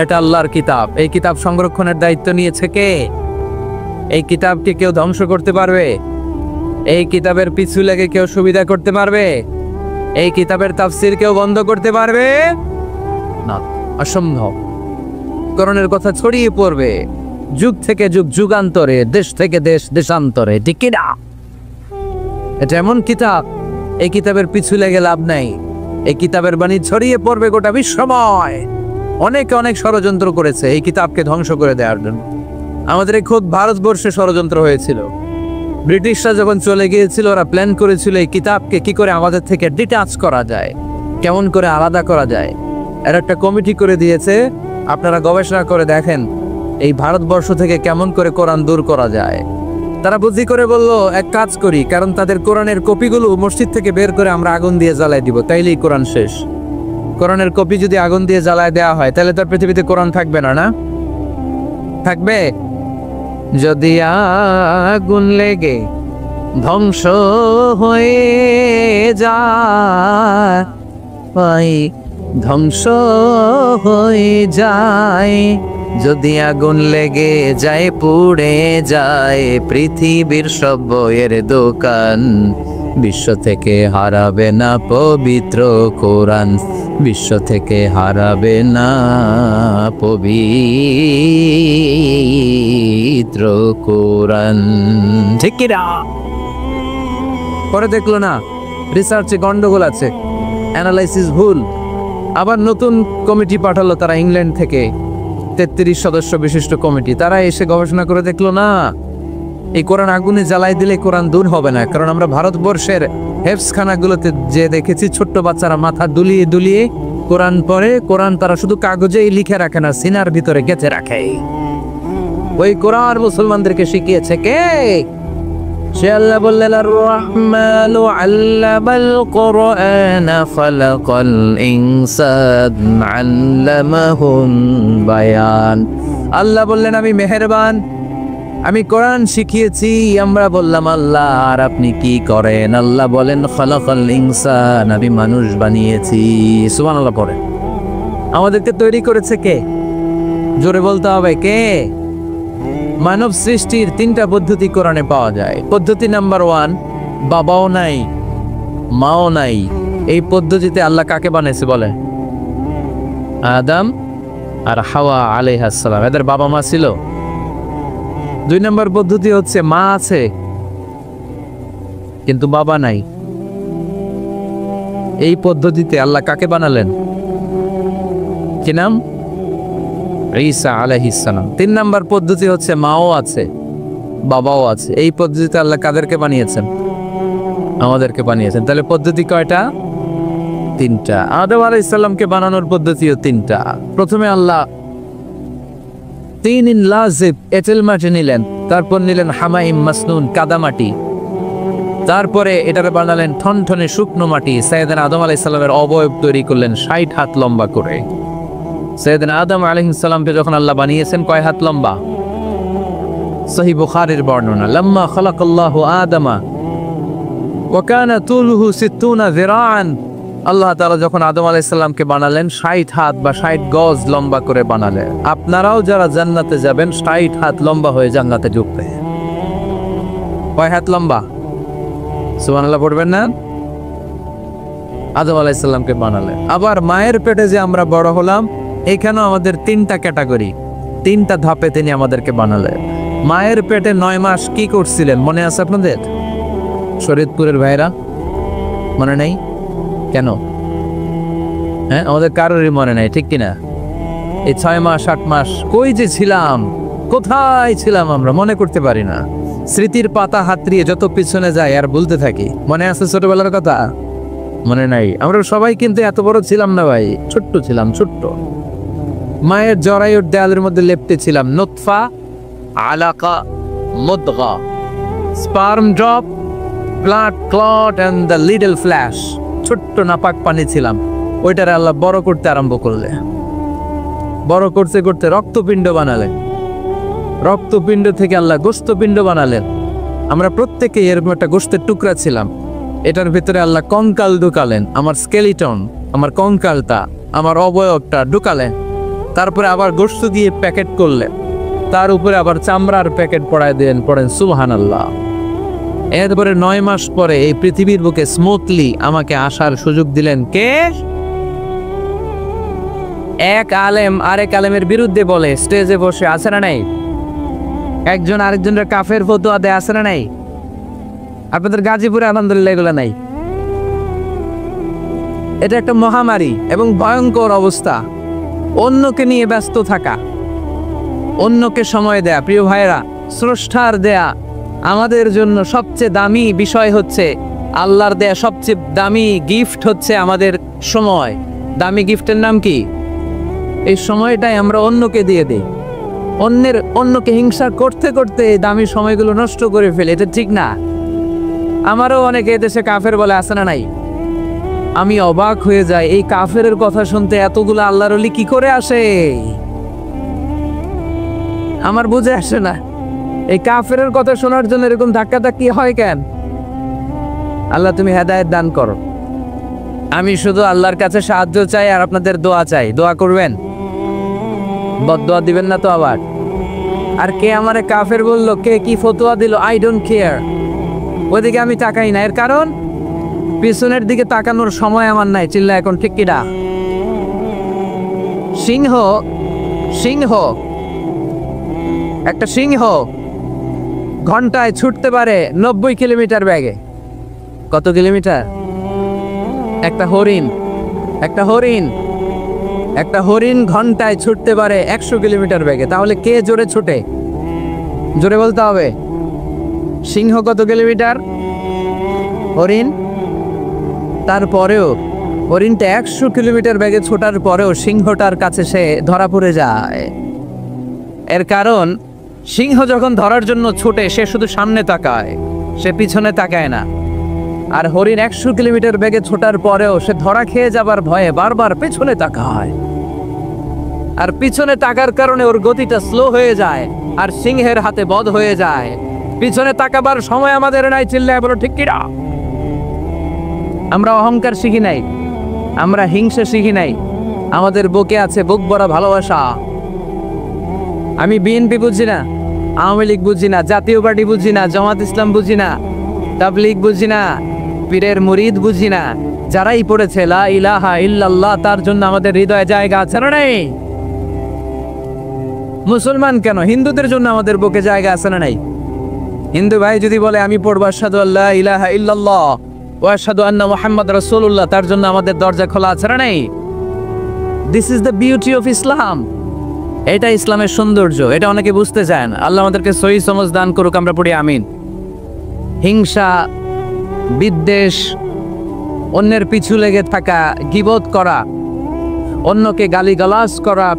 এটা আল্লাহর কিতাব। এই কিতাব সংরক্ষণের দায়িত্ব নিয়েছে কে? এই কিতাবকে কেউ ধ্বংস করতে পারবে? এই কিতাবের পিছু লেগে কেউ সুবিধা করতে পারবে? এই কিতাবের তাফসির কেউ বন্ধ করতে পারবে না, অসম্ভব। কোরআনের কথা ছড়িয়ে পড়বে যুগ থেকে যুগ, যুগান্তরে, দেশ থেকে দেশ, দেশান্তরে, ঠিক কি না? এটা এমন কিতাব, এই কিতাবের পিছু লেগে লাভ নাই। এই কিতাবের বাণী ছড়িয়ে পড়বে গোটা বিশ্বময়। অনেকে অনেক ষড়যন্ত্র করেছে এই কিতাবকে ধ্বংস করে দেওয়ার জন্য। আমাদের এই খোদ ভারতবর্ষে ষড়যন্ত্র হয়েছিল। ব্রিটিশরা যখন চলে গিয়েছিল, ওরা প্ল্যান করেছিল এই কিতাবকে কি করে আমাদের থেকে ডিটাচ করা যায়, কেমন করে আলাদা করা যায়। এর একটা কমিটি করে দিয়েছে, আপনারা গবেষণা করে দেখেন এই ভারতবর্ষ থেকে কেমন করে কোরআন দূর করা যায়। তারা বুদ্ধি করে বলল, এক কাজ করি, কারণ তাদের কোরআনের কপিগুলো মসজিদ থেকে বের করে আমরা আগুন দিয়ে জ্বালাই দিব, তাইলেই কোরআন শেষ। কোরআনের কপি যদি আগুন দিয়ে জ্বালায় দেওয়া হয়, তাহলে তার পৃথিবীতে কোরআন থাকবে না, না থাকবে? যদি আগুন লেগে ধ্বংস হয়ে যায়, ধ্বংস হয়ে যায়, যদি আগুন লেগে যায়, পুড়ে যায় পৃথিবীর সব বইয়ের দোকান, বিশ্ব থেকে হারাবে না পবিত্র কোরআন, বিশ্ব থেকে হারাবে না পবিত্র কোরআন, ঠিক কি না? পরে দেখলো না রিসার্চে গন্ডগোল আছে, অ্যানালাইসিস ভুল, আবার নতুন কমিটি পাঠালো তারা ইংল্যান্ড থেকে, 33 সদস্য বিশিষ্ট কমিটি। তারা এসে গবেষণা করে দেখলো না, এই কোরআন আগুনে জ্বালাই দিলে কোরআন দূর হবে না। কারণ আমরা ভারতবর্ষের হেফসখানাগুলোতে যে দেখেছি, ছোট্ট বাচ্চারা মাথা দুলিয়ে দুলিয়ে কোরআন পড়ে। কোরআন তারা শুধু কাগজেই লিখে রাখে না, সিনার ভিতরে গেঁথে রাখে। ওই কোরআন মুসলমানদেরকে শিখিয়েছে কে? সে আল্লাহ বললেন, আর রহমানু আল্লামাল কোরআনা খালাকাল ইনসান আল্লামাহুল বায়ান। আল্লাহ বললেন, আমি মেহেরবান, আমি কোরআন শিখিয়েছি। আমরা বললাম, আল্লাহ আর আপনি কি করেন? আল্লাহ বলেন, খালাকাল ইনসান, আমি মানুষ বানিয়েছি। সুবহানাল্লাহ পড়ে। আমাদেরকে তৈরি করেছে কে? জোরে বলতে হবে, কে? মানব সৃষ্টির 3টা পদ্ধতি কোরআনে পাওয়া যায়। পদ্ধতি নাম্বার 1, বাবাও নাই মাও নাই। এই পদ্ধতিতে আল্লাহ কাকে বানাইছে বলে? আদম আর হাওয়া আলাইহিস সালাম, এদের বাবা মা ছিল। 2 নম্বর পদ্ধতি হচ্ছে মা আছে কিন্তু বাবা নাই। এই পদ্ধতিতে আল্লাহ কাকে বানালেন? কি নাম? ঈসা আলাইহিস সালাম। 3 নম্বর পদ্ধতি হচ্ছে মাও আছে বাবাও আছে। এই পদ্ধতিতে আল্লাহ কাদেরকে বানিয়েছেন? আমাদেরকে বানিয়েছেন। তাহলে পদ্ধতি কয়টা? 3টা। আদম আলাইহিস সালামকে বানানোর পদ্ধতিও 3টা। প্রথমে আল্লাহ তিন লাজিব এঁটেল মাটি নিলেন, তারপর নিলেন হামাইম মাসনুন কাদামাটি, তারপরে এটারে বানালেন ঠনঠনে শুকনো মাটি। সাইয়েদনা আদম আলাইহিস সালামের অবয়ব তৈরি করলেন 60 হাত লম্বা করে। সাইয়েদনা আদম আলাইহিস সালামকে যখন আল্লাহ বানিয়েছেন, কয় হাত লম্বা? সহিহ বুখারীর বর্ণনা, লাম্মা খালাকাল্লাহু আদামা ওয়া কানা তুলুহু 60 যিরাআন। আল্লাহ তাআলা যখন আদম আলাইহিস সালামকে বানালেন, 60 হাত বা 60 গজ লম্বা করে বানালেন। আপনারাও যারা জান্নাতে যাবেন, 60 হাত লম্বা হয়ে জান্নাতে ঢুকবে। কয় হাত লম্বা? সুবহানাল্লাহ পড়বেন না? আদম আলাইহিস সালামকে বানালেন। আবার মায়ের পেটে যে আমরা বড় হলাম, এখানেও আমাদের 3টা ক্যাটাগরি, 3টা ধাপে তিনি আমাদেরকে বানালেন। মায়ের পেটে 9 মাস কি করছিলেন মনে আছে আপনাদের? শরীয়তপুরের ভাইরা মনে নেই কেন? হ্যাঁ, আমাদের কারোরই মনে নাই, ঠিক কিনা? এই 6 মাস 8 মাস কই যে ছিলাম, কোথায় ছিলাম আমরা মনে করতে পারি না। স্মৃতির পাতা হাতড়িয়ে যত পিছনে যায় আর বলতে থাকি। মনে আছে ছোটবেলার কথা? মনে নাই? আমরা সবাই কিন্তু এত বড় ছিলাম না ভাই, ছোট্ট ছিলাম, ছোট্ট। মায়ের জরায়ুর দেয়ালের মধ্যে লেপ্টে ছিলাম। নুতফা, আলাকা, মুদগা, sperm drop, blood clot and the little flesh. ছোট্ট নাপাক পানি ছিলাম। ওইটারে আল্লাহ বড় করতে আরম্ভ করলে, বড় করতে করতে রক্তপিণ্ড বানালেন। রক্তপিণ্ড থেকে আল্লাহ গোস্তপিণ্ড বানালেন। আমরা প্রত্যেকে এরকম একটা গোস্তের টুকরা ছিলাম। এটার ভিতরে আল্লাহ কঙ্কাল ঢুকালেন, আমার স্কেলিটন, আমার কঙ্কালটা, আমার অবয়বটা ঢুকালেন। তারপরে আবার গোস্ত দিয়ে প্যাকেট করলেন, তার উপরে আবার চামড়ার প্যাকেট পড়ায় দিলেন। পড়েন সুবহানাল্লাহ। এরপরে 9 মাস পরে এই পৃথিবীর বুকে স্মুথলি আমাকে আসার সুযোগ দিলেন কে? এক আলেম আরেক আলেমের বিরুদ্ধে বলে স্টেজে বসে, আছে না নাই? একজন আরেকজনের কাফের ফতোয়া দেয়, আছে না নাই? আপনাদের গাজীপুরে আলহামদুলিল্লাহ এগুলো নাই। এটা একটা মহামারী এবং ভয়ঙ্কর অবস্থা। অন্যকে নিয়ে ব্যস্ত থাকা, অন্যকে সময় দেয়া। প্রিয় ভাইরা, স্রষ্টার দেয়া আমাদের জন্য সবচেয়ে দামি বিষয় হচ্ছে, আল্লাহর দেয়া সবচেয়ে দামি গিফট হচ্ছে আমাদের সময়। দামি গিফটের নাম কি? এই সময়টাই আমরা অন্যকে দিয়ে দিই। অন্যকে হিংসা করতে করতে দামি সময়গুলো নষ্ট করে ফেলে। এটা ঠিক না। আমারও অনেকে এদেশে কাফের বলে, আছে না নাই? আমি অবাক হয়ে যাই, এই কাফেরের কথা শুনতে এতগুলো আল্লাহর ওলি কি করে আসে? আমার বুঝে আসে না এই কাফেরের কথা শোনার জন্য এরকম ধাক্কাধাক্কি হয় কেন? আল্লাহ তুমি হেদায়েত দান করো। আমি শুধু আল্লাহর কাছে সাহায্য চাই আর আপনাদের দোয়া চাই। দোয়া করবেন, বদদোয়া দিবেন না তো আবার। আর কে আমারে কাফের বললো, কে কি ফতোয়া দিল, আই ডোন্ট কেয়ার। ওইদিকে আমি তাকাই না। এর কারণ পিছনের দিকে তাকানোর সময় আমার নাই। চিল্লা এখন ঠিক কিনা? সিংহ, সিংহ, একটা সিংহ ঘন্টায় ছুটতে পারে 90 কিলোমিটার বেগে। কত কিলোমিটার? একটা হরিণ, একটা হরিণ, একটা হরিণ ঘন্টায় ছুটতে পারে 100 কিলোমিটার বেগে। তাহলে কে জোরে ছুটে? জোরে বলতে হবে। সিংহ কত কিলোমিটার? হরিণ। তারপরেও হরিণটা 100 কিলোমিটার বেগে ছোটার পরেও সিংহটার কাছে সে ধরা পড়ে যায়। এর কারণ সিংহ যখন ধরার জন্য ছোটে সে শুধু সামনে তাকায়, সে পিছনে তাকায় না। আর হরিণ 100 কিলোমিটার বেগে ছোটার পরেও সে ধরা খেয়ে যাবার ভয়ে বারবার পেছনে তাকায়। আর পিছনে তাকার কারণে ওর গতিটা স্লো হয়ে যায় আর সিংহের হাতে বধ হয়ে যায়। পিছনে তাকাবার সময় আমাদের নাই। চিল্লায় বলো ঠিক কিনা? আমরা অহংকার শিখি নাই, আমরা হিংসা শিখি নাই। আমাদের বুকে আছে বুক ভরা ভালোবাসা। আমি বিএনপি বুঝি না, আওয়ামী লীগ বুঝি না, জাতীয় পার্টি বুঝি না, জামাত ইসলাম বুঝি না, তাবলীগ বুঝি না, পীরের মুরিদ বুঝি না। যারাই পড়েছে লা ইলাহা ইল্লাল্লাহ, তার জন্য আমাদের হৃদয়ে জায়গা আছে না নাই? মুসলমান কেন, হিন্দুদের জন্য আমাদের বুকে জায়গা আছে না নাই? হিন্দু ভাই যদি বলে আমি পড়বো আশহাদু আল্লা ইলাহা ইল্লাল্লাহ ওয়া আশহাদু আন্না মুহাম্মাদ রাসূলুল্লাহ, তার জন্য আমাদের দরজা খোলা আছে না নাই? This is the beauty of Islam. এটা ইসলামের সৌন্দর্য। এটা অনেকে বুঝতে চায় না। আল্লাহ আমাদেরকে সহি সমঝ দান করুক। আমরা পড়ি আমিন। হিংসা, বিদ্বেষ, অন্যের পিছু লেগে থাকা, গীবত করা, অন্যকে গালিগালাজ করা,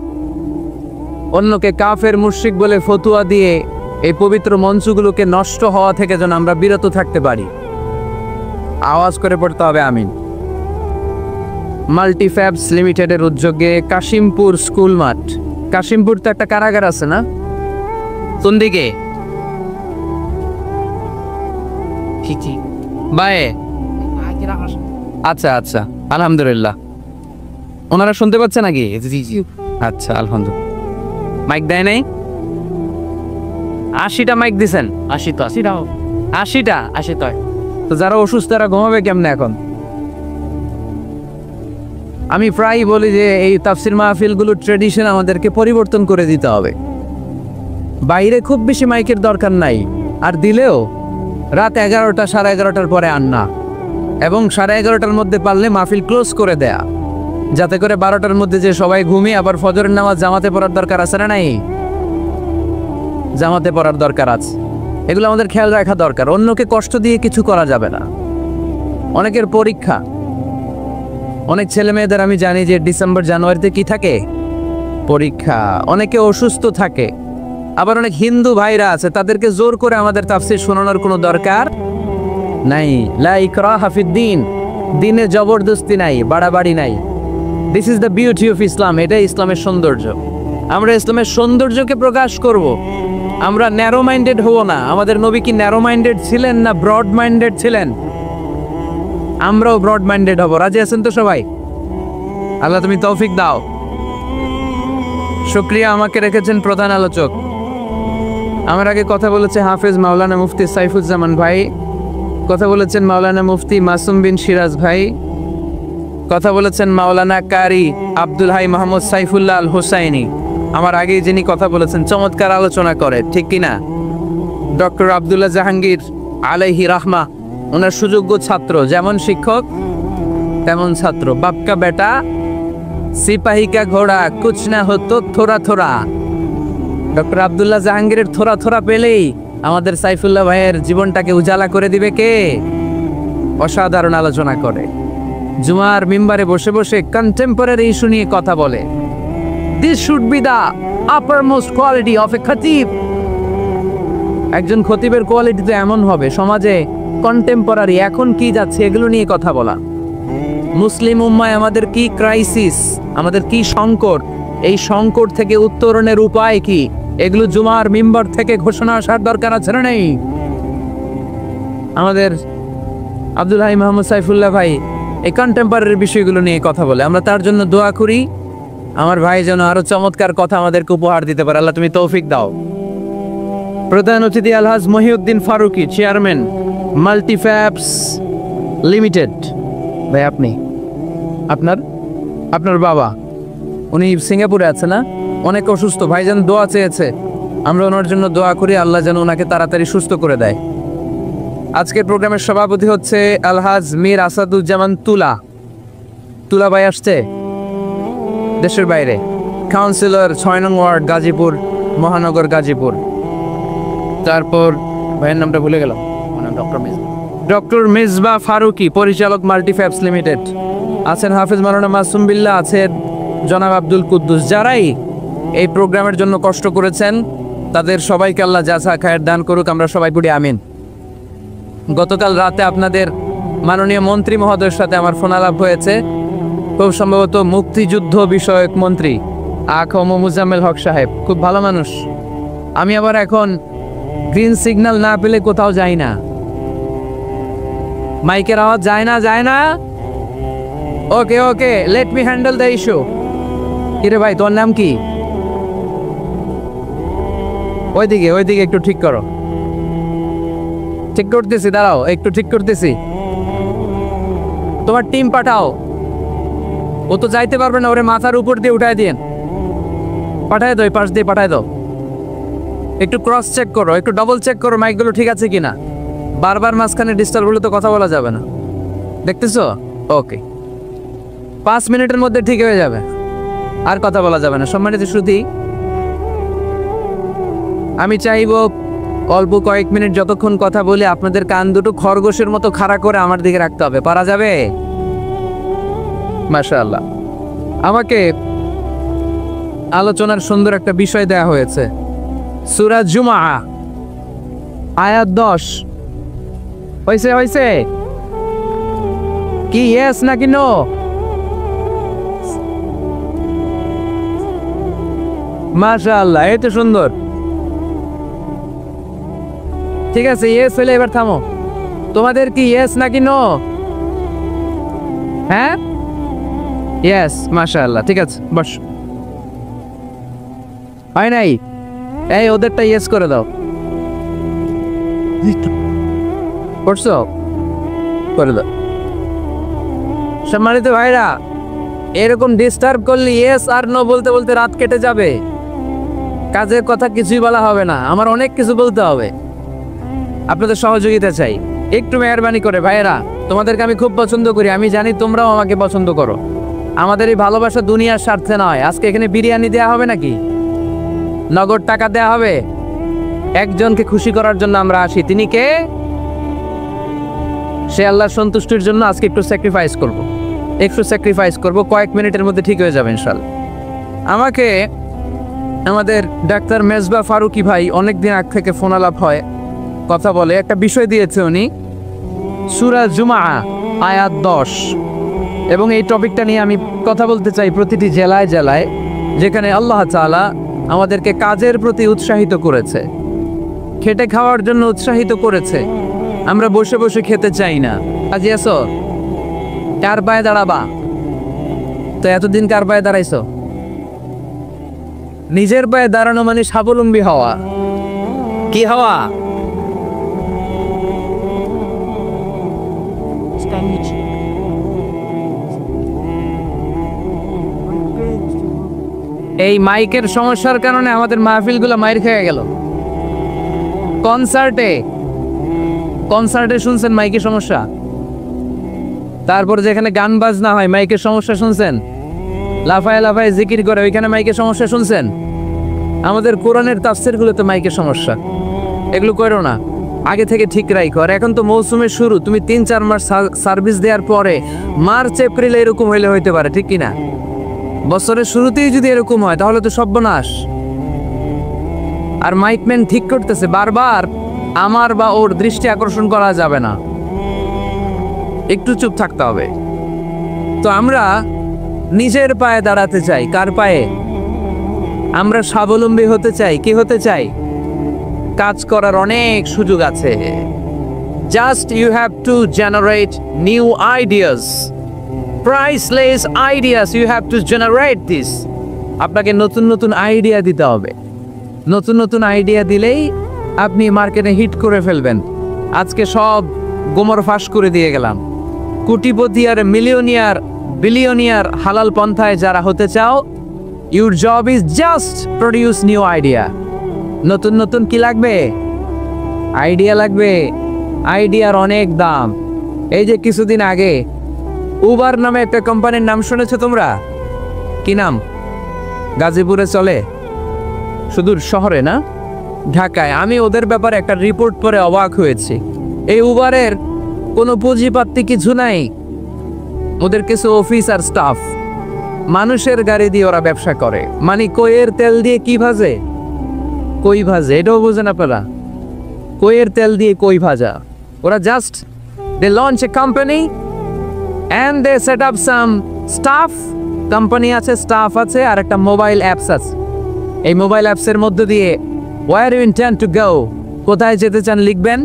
অন্যকে কাফের মুশরিক বলে ফতুয়া দিয়ে এই পবিত্র মঞ্চগুলোকে নষ্ট হওয়া থেকে যেন আমরা বিরত থাকতে পারি। আওয়াজ করে পড়তে হবে আমিন। মাল্টিফ্যাবস লিমিটেডের উদ্যোগে কাশিমপুর স্কুল মাঠ। কাশিমপুর তো একটা কারাগার আছে না? কোন দিকে? বায়ে। আচ্ছা আচ্ছা, আলহামদুলিল্লাহ। ওনারা শুনতে পাচ্ছে নাকি? আচ্ছা, আলহামদুলিল্লাহ। মাইক দেয় নাই? 80টা মাইক দিছেন? 80টা। তো যারা অসুস্থ তারা ঘুমাবে কেমনে এখন? আমি প্রায় বলি যে এই তাফসির মাহফিলগুলোর ট্রেডিশন আমাদেরকে পরিবর্তন করে দিতে হবে। বাইরে খুব বেশি মাইকের দরকার নাই, আর দিলেও রাত 11টা, 11:30টার পরে আর না। এবং 11:30টার মধ্যে পারলে মাহফিল ক্লোজ করে দেয়া, যাতে করে 12টার মধ্যে যে সবাই ঘুমিয়ে আবার ফজরের নামাজ জামাতে পড়ার দরকার আছে না নাই? জামাতে পড়ার দরকার আছে। এগুলো আমাদের খেয়াল রাখা দরকার। অন্যকে কষ্ট দিয়ে কিছু করা যাবে না। অনেকের পরীক্ষা, অনেক ছেলে মেয়েদের আমি জানি যে ডিসেম্বর জানুয়ারিতে কি থাকে, পরীক্ষা। অনেকে অসুস্থ থাকে। আবার অনেক হিন্দু ভাইরা আছে, তাদেরকে জোর করে আমাদের তাফসীর শোনানোর কোনো দরকার নাই। লা ইকরাহা ফিদ্দীন, দিনে জবরদস্তি নাই, বাড়াবাড়ি নাই। This is the beauty of Islam. এটাই ইসলামের সৌন্দর্য। আমরা ইসলামের সৌন্দর্যকে প্রকাশ করব। আমরা ন্যারো মাইন্ডেড হব না। আমাদের নবী কি ন্যারো মাইন্ডেড ছিলেন না ব্রড মাইন্ডেড ছিলেন? আমরাও ব্রড মাইন্ডেড হব। রাজি আছেন তো সবাই? আল্লাহ তুমি তৌফিক দাও। শুকরিয়া, আমাকে রেখেছেন প্রধান আলোচক। আমার আগে কথা বলেছে হাফেজ মাওলানা মুফতি সাইফুজ্জামান ভাই, কথা বলেছেন মাওলানা মুফতি মাসুম বিন সিরাজ ভাই, কথা বলেছেন মাওলানা কারি আব্দুল হাই মাহমুদ সাইফুল্লাহ আল হোসাইনি। আমার আগে যিনি কথা বলেছেন চমৎকার আলোচনা করে, ঠিক কিনা? ডক্টর আব্দুল্লাহ জাহাঙ্গীর আলাইহি রাহমা, ওনার সুযোগ্য ছাত্র, যেমন শিক্ষক তেমন ছাত্র। বাপকা বেটা সিপাহী কা ঘোড়া কুছ না হতো থোড়া থোড়া। ডক্টর আব্দুল্লাহ জাহাঙ্গীরের থোড়া থোড়া পেলেই আমাদের সাইফুল্লাহ ভাইয়ের জীবনটাকে উজালা করে দিবে কে? অসাধারণ আলোচনা করে, জুমার মিম্বারে বসে বসে কন্টেম্পোরারি ইস্যু নিয়ে কথা বলে। This should be the uppermost quality of a খতিব। একজন খতিবের কোয়ালিটি তো এমন হবে, সমাজে কন্টেম্পোরারি এখন কি যাচ্ছে এগুলো নিয়ে কথা বলা। মুসলিম উম্মায় আমাদের কি ক্রাইসিস, আমাদের কি সংকট, এই সংকট থেকে উত্তরণের উপায় কি, এগুলো জুমার মিম্বার থেকে ঘোষণা আসার দরকার আছে না নেই? আমাদের আব্দুল হাই মাহমুদ সাইফুল্লাহ ভাই এই কন্টেম্পোরারি বিষয়গুলো নিয়ে কথা বলে। আমরা তার জন্য দোয়া করি, আমার ভাই যেন আরো চমৎকার কথা আমাদেরকে উপহার দিতে পারে। আল্লাহ তুমি তৌফিক দাও। প্রধান অতিথি আলহাজ মহিউদ্দিন ফারুকি, চেয়ারম্যান মাল্টিফ্যাবস লিমিটেড। ভাই আপনি, আপনার বাবা উনি সিঙ্গাপুরে আছে না, অনেক অসুস্থ। ভাইজান দোয়া চেয়েছে, আমরা ওনার জন্য দোয়া করি আল্লাহ যেন ওনাকে তাড়াতাড়ি সুস্থ করে দেয়। আজকের প্রোগ্রামের সভাপতি হচ্ছে আলহাজ মীর আসাদুজ্জামান তুলা ভাই আসছে দেশের বাইরে, কাউন্সিলর 6 নং ওয়ার্ড গাজীপুর মহানগর গাজীপুর। তারপর ভাইয়ের নামটা ভুলে গেলাম, ডক্টর মিসবা ফারুকি, পরিচালক মাল্টিফ্যাবস লিমিটেড। আছেন হাফিজ মাওলানা মাসুম বিল্লাহ, আছেন জনাব আব্দুল কুদ্দুস। যারাই এই প্রোগ্রামের জন্য কষ্ট করেছেন তাদের সবাইকে আল্লাহ জাযা খায়ের দান করুক, আমরা সবাই পড়ি আমিন। গতকাল রাতে আপনাদের মাননীয় মন্ত্রী মহোদয়ের সাথে আমার ফোন আলাপ হয়েছে, খুব সম্ভবত মুক্তিযুদ্ধ বিষয়ক মন্ত্রী আ.খ.ম. মুজাম্মেল হক সাহেব, খুব ভালো মানুষ। আমি আবার এখন গ্রিন সিগন্যাল না পেলে কোথাও যাই না, মাইকের আওয়াজ যায় না। Okay let me handle the issue. কিরে ভাই তোর নাম কি? ওইদিকে একটু ঠিক করো। ঠিক করতেছি, দাঁড়াও একটু ঠিক করতেছি। তোমার টিম পাঠাও, ও তো যাইতে পারবে না, ওরে মাথার উপর দিয়ে উঠায় দিন, পাঠায় দাও, পাশ দিয়ে পাঠায় দাও। একটু ক্রস চেক করো, একটু ডবল চেক করো মাইকগুলো ঠিক আছে কিনা। বারবার মাঝখানে ডিস্টার্ব হলে তো কথা বলা যাবে না, দেখতেছো? ওকে, 5 মিনিটের মধ্যে ঠিক হয়ে যাবে, আর কথা বলা যাবে না। সম্মানিত শ্রোতা, আমি চাইব অল্প কয়েক মিনিট যতক্ষণ কথা বলি আপনাদের কান দুটো খরগোশের মতো খাড়া করে আমার দিকে রাখতে হবে। পারা যাবে? মাশাআল্লাহ। আমাকে আলোচনার সুন্দর একটা বিষয় দেয়া হয়েছে, সূরা জুমআ আয়াত 10। হইছে কি ইয়েস নাকি নো? মাশাআল্লাহ, এই তো সুন্দর। ঠিক আছে, ইয়েস হলে এবার থামো। তোমাদের কি ইয়েস নাকি নো? হ্যাঁ, ইয়েস, মাশাআল্লাহ। ঠিক আছে, বস। হয় নাই? এই ওদেরটা ইয়েস করে দাও। করছো? করে দাও। সম্মানিত ভাইরা, এরকম ডিস্টার্ব করলে ইয়েস আর নো বলতে বলতে রাত কেটে যাবে, কাজের কথা কিছুই বলা হবে না, আমার অনেক কিছু বলতে হবে। আপনাদের সহযোগিতা চাই, একটু মেহরবানি করে। ভাইয়েরা, তোমাদেরকে আমি খুব পছন্দ করি, আমি জানি তোমরাও আমাকে পছন্দ করো। আমাদের এই ভালোবাসা দুনিয়ার স্বার্থে নয়। আজকে এখানে বিরিয়ানি দেয়া হবে নাকি? নগদ টাকা দেয়া হবে? একজনকে খুশি করার জন্য আমরা আসি। তিনি কে? সে আল্লাহর সন্তুষ্টির জন্য আজকে একটু স্যাক্রিফাইস করব। একটু স্যাক্রিফাইস করব, কয়েক মিনিটের মধ্যে ঠিক হয়ে যাবে ইনশাল্লাহ। আমাকে আমাদের ডাক্তার মেজবা ফারুকি ভাই অনেক দিন আগ থেকে ফোন আলাপ হয়, কথা বলে, একটা বিষয় দিয়েছে উনি, সূরা জুমআ আয়াত 10, এবং এই টপিকটা নিয়ে আমি কথা বলতে চাই। প্রতিটি জেলায় জেলায় যেখানে আল্লাহ তাআলা আমাদেরকে কাজের প্রতি উৎসাহিত করেছে, খেটে খাওয়ার জন্য উৎসাহিত করেছে, আমরা বসে বসে খেতে চাই না। কাজে আসো, কার পায়ে দাঁড়াবা? তো এতদিন কার পায়ে দাঁড়াইছো? নিজের পায়ে দাঁড়ানো মানে স্বাবলম্বী হওয়া। কি হওয়া? এই মাইকের সমস্যার কারণে আমাদের মাহফিলগুলো মাইর খেয়ে গেল। কনসার্টে শুনছেন মাইকের সমস্যা, তারপর যেখানে গান বাজনা হয় মাইকের সমস্যা শুনছেন, লাফায় লাফায় জিকির করে ওইখানে মাইকের সমস্যা শুনছেন। আমাদের কোরআনের তাফসিরগুলোতে মাইকের সমস্যা। এগুলো করো না, আগে থেকে ঠিক রাখো। আর এখন তো মৌসুমের শুরু, তুমি 3-4 মাস সার্ভিস দেওয়ার পরে মার্চ এপ্রিলে এরকম হইতে পারে, ঠিক কিনা? বছরের শুরুতেই যদি এরকম হয় তাহলে তো সর্বনাশ। আর মাইকম্যান ঠিক করতেছে, বারবার আমার বা ওর দৃষ্টি আকর্ষণ করা যাবে না, একটু চুপ থাকতে হবে। তো আমরা নিজের পায়ে দাঁড়াতে চাই। কার পায়ে? আমরা স্বাবলম্বী হতে চাই। কি হতে চাই? কাজ করার অনেক সুযোগ আছে। Just you have to generate new ideas, priceless ideas, you have to generate this. আপনাকে নতুন নতুন আইডিয়া দিতে হবে। নতুন নতুন আইডিয়া দিলেই আপনি মার্কেটে হিট করে ফেলবেন। আজকে সব গোমর ফাঁস করে দিয়ে গেলাম। কোটিপতি আর মিলিয়নিয়ার, বিলিয়নিয়ার হালাল পন্থায় যারা হতে চাও, your job is just produce new idea. নতুন নতুন কি লাগবে? আইডিয়া লাগবে। আইডিয়ার অনেক দাম। এই যে কিছুদিন আগে উবার নামে একটা কোম্পানির নাম শুনেছো তোমরা? কি নাম? গাজীপুরে চলে, সুদূর শহরে না, ঢাকায়। আমি ওদের ব্যাপারে একটা রিপোর্ট পড়ে অবাক হয়েছি। এই উবারের কোনো পুঁজিপাতি কিছু নাই, ওদের কিছু অফিস আর স্টাফ। মানুষের গাড়ি দিয়ে ওরা ব্যবসা করে। মানে কইয়ের তেল দিয়ে কি ভাজে? কই ভাজে, এটাও বোঝেন আপনারা? কইয়ের তেল দিয়ে কই ভাজা। ওরা just they launch a company and they set up some staff, company আছে, স্টাফ আছে, আর একটা মোবাইল অ্যাপস আছে। এই মোবাইল অ্যাপসের মধ্যে দিয়ে where you intend to go, কোথায় যেতে চান লিখবেন,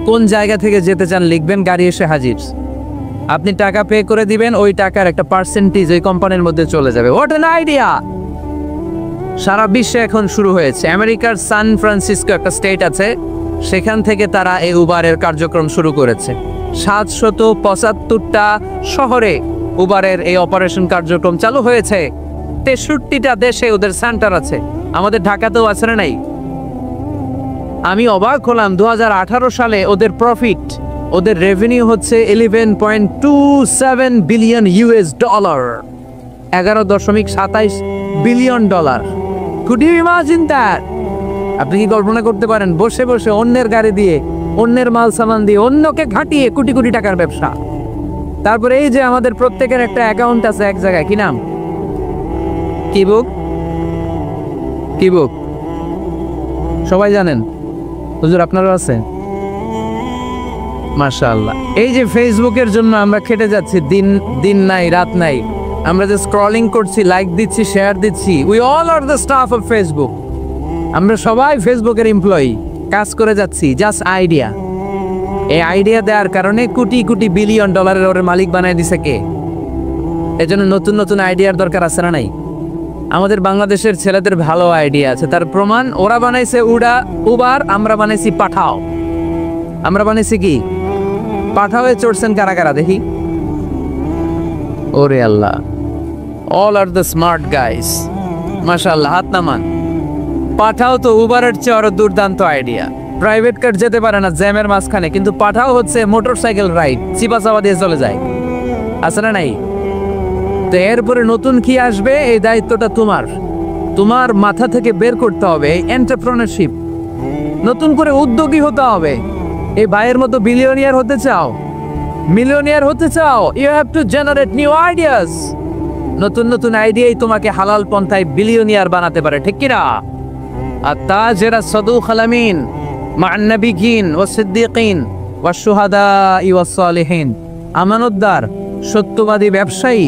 কোন জায়গা থেকে যেতে চান লিখবেন, গাড়ি এসে হাজির। আপনি টাকা পে করে দিবেন, ওই টাকার একটা পার্সেন্টেজ ওই কোম্পানির মধ্যে চলে যাবে। What an idea! সারা বিশ্বে এখন শুরু হয়েছে। আমেরিকার সান ফ্রান্সিসকো একটা স্টেট আছে, সেখান থেকে তারা এই উবারের কার্যক্রম শুরু করেছে। 775টা শহরে উবারের এই অপারেশন কার্যক্রম চালু হয়েছে। 63টা দেশে ওদের সেন্টার আছে। আমাদের ঢাকাতেও আছে না নাই? আমি অবাক হলাম, 2018 সালে ওদের প্রফিট, ওদের রেভিনিউ হচ্ছে $11.27 billion, $11.27 billion. Could you imagine that? আপনি কি কল্পনা করতে পারেন? বসে বসে অন্যের গাড়ি দিয়ে, অন্যের মাল সামান দিয়ে, অন্যকে ঘাটিয়ে কোটি কোটি টাকার ব্যবসা। তারপরে এই যে আমাদের প্রত্যেকের একটা অ্যাকাউন্ট আছে এক জায়গায়, কি নাম? কি বুক? কি বুক? সবাই জানেন? হুজুর আপনারও আছে? মাশাআল্লাহ। এই যে ফেসবুকের জন্য আমরা খেটে যাচ্ছি, দিন নাই রাত নাই, আমরা যে স্ক্রলিং করছি, লাইক দিচ্ছি, শেয়ার দিচ্ছি, we all are the staff of Facebook. আমরা সবাই ফেসবুকের এমপ্লয়ি, কাজ করে যাচ্ছি। Just idea. এই আইডিয়া দেওয়ার কারণে কোটি কোটি বিলিয়ন ডলারের ওর মালিক বানায় দিছে কে? এজন্য নতুন নতুন আইডিয়ার দরকার আছে না নাই? আমাদের বাংলাদেশের ছেলেদের ভালো আইডিয়া আছে, তার প্রমাণ ওরা বানাইছে উবার, আমরা বানাইছি পাঠাও। আমরা বানাইছি কি? পাঠাওয়ে চড়ছেন কারা কারা দেখি? ওরে আল্লাহ, all are the smart guys, মাশাআল্লাহ, হাত নামান। পাঠাও তো উবারের চেয়ে আরো দুর্দান্ত আইডিয়া। প্রাইভেট কার যেতে পারে না জ্যামের মাঝখানে, কিন্তু পাঠাও হচ্ছে মোটরসাইকেল রাইড, চিপা চাপা দিয়ে চলে যায়। আছে না নাই? তো এরপরে নতুন কি আসবে, এই দায়িত্বটা তোমার মাথা থেকে বের করতে হবে। এন্টারপ্রেনারশিপ, নতুন করে উদ্যোগী হতে হবে। এই ভাইয়ের মতো বিলিয়নিয়ার হতে চাও? মিলিয়নিয়ার হতে চাও, you have to generate new ideas. নতুন নতুন আইডিয়াই তোমাকে হালাল পন্থায় বিলিয়নিয়ার বানাতে পারে, ঠিক কিনা? আর তাজেরা সাদুক আলামিন মা'আন নাবিয়িন ওয়াস সিদ্দিকিন ওয়াস শুহাদা ওয়াস সালিহিন, আমানতদার সত্যবাদী ব্যবসায়ী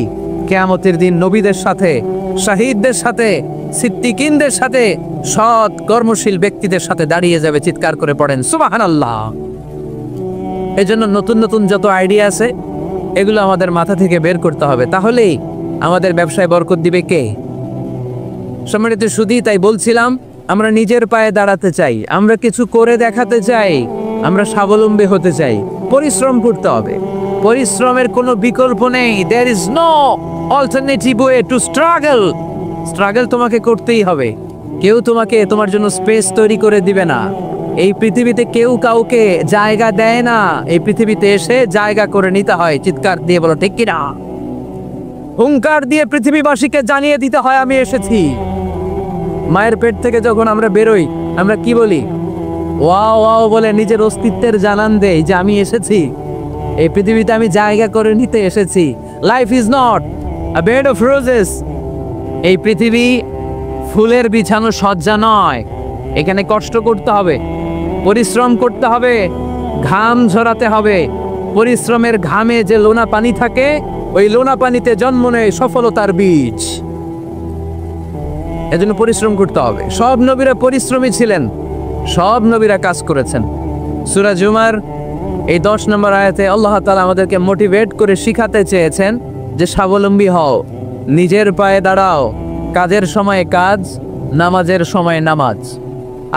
কিয়ামতের দিন নবীদের সাথে, শহীদদের সাথে, সিদ্দিকিনদের সাথে, সৎ কর্মশীল ব্যক্তিদের সাথে দাঁড়িয়ে যাবে। চিৎকার করে পড়েন সুবহানাল্লাহ। এজন্য নতুন নতুন যত আইডিয়া আছে এগুলো আমাদের মাথা থেকে বের করতে হবে, তাহলেই আমাদের ব্যবসায় বরকত দিবে কে? সম্মানিত সুধী, তাই বলছিলাম আমরা নিজের পায়ে দাঁড়াতে চাই, আমরা কিছু করে দেখাতে চাই, আমরা স্বাবলম্বী হতে চাই, পরিশ্রম করতে হবে। পরিশ্রমের কোনো বিকল্প নেই। There is no alternative way to struggle. Struggle তোমাকে করতেই হবে। কেউ তোমাকে তোমার জন্য স্পেস তৈরি করে দিবে না। এই পৃথিবীতে কেউ কাউকে জায়গা দেয় না, এই পৃথিবীতে এসে জায়গা করে নিতে হয়। চিৎকার দিয়ে বলো ঠিক কিনা? হুঙ্কার দিয়ে পৃথিবীবাসীকে জানিয়ে দিতে হয় আমি এসেছি। মায়ের পেট থেকে যখন আমরা বেরোই আমরা কি বলি? ওয়াও ওয়াও বলে নিজের অস্তিত্বের জানান দেই যে আমি এসেছি, এই পৃথিবীতে আমি জায়গা করে নিতে এসেছি। Life is not a bed of roses. এই পৃথিবী ফুলের বিছানো সজ্জা নয়। এখানে কষ্ট করতে হবে, পরিশ্রম করতে হবে, ঘাম ঝরাতে হবে। পরিশ্রমের ঘামে যে লোনা পানি থাকে, ওই লোনা পানিতে জন্ম নেয় সফলতার বীজ। এজন্য পরিশ্রম করতে হবে। সব নবীরা পরিশ্রমী ছিলেন, সব নবীরা কাজ করেছেন। সূরা জুমার এই 10 নম্বর আয়াতে আল্লাহ তাআলা আমাদেরকে মোটিভেট করে শিখাতে চেয়েছেন যে স্বাবলম্বী হও, নিজের পায়ে দাঁড়াও, কাজের সময় কাজ, নামাজের সময় নামাজ।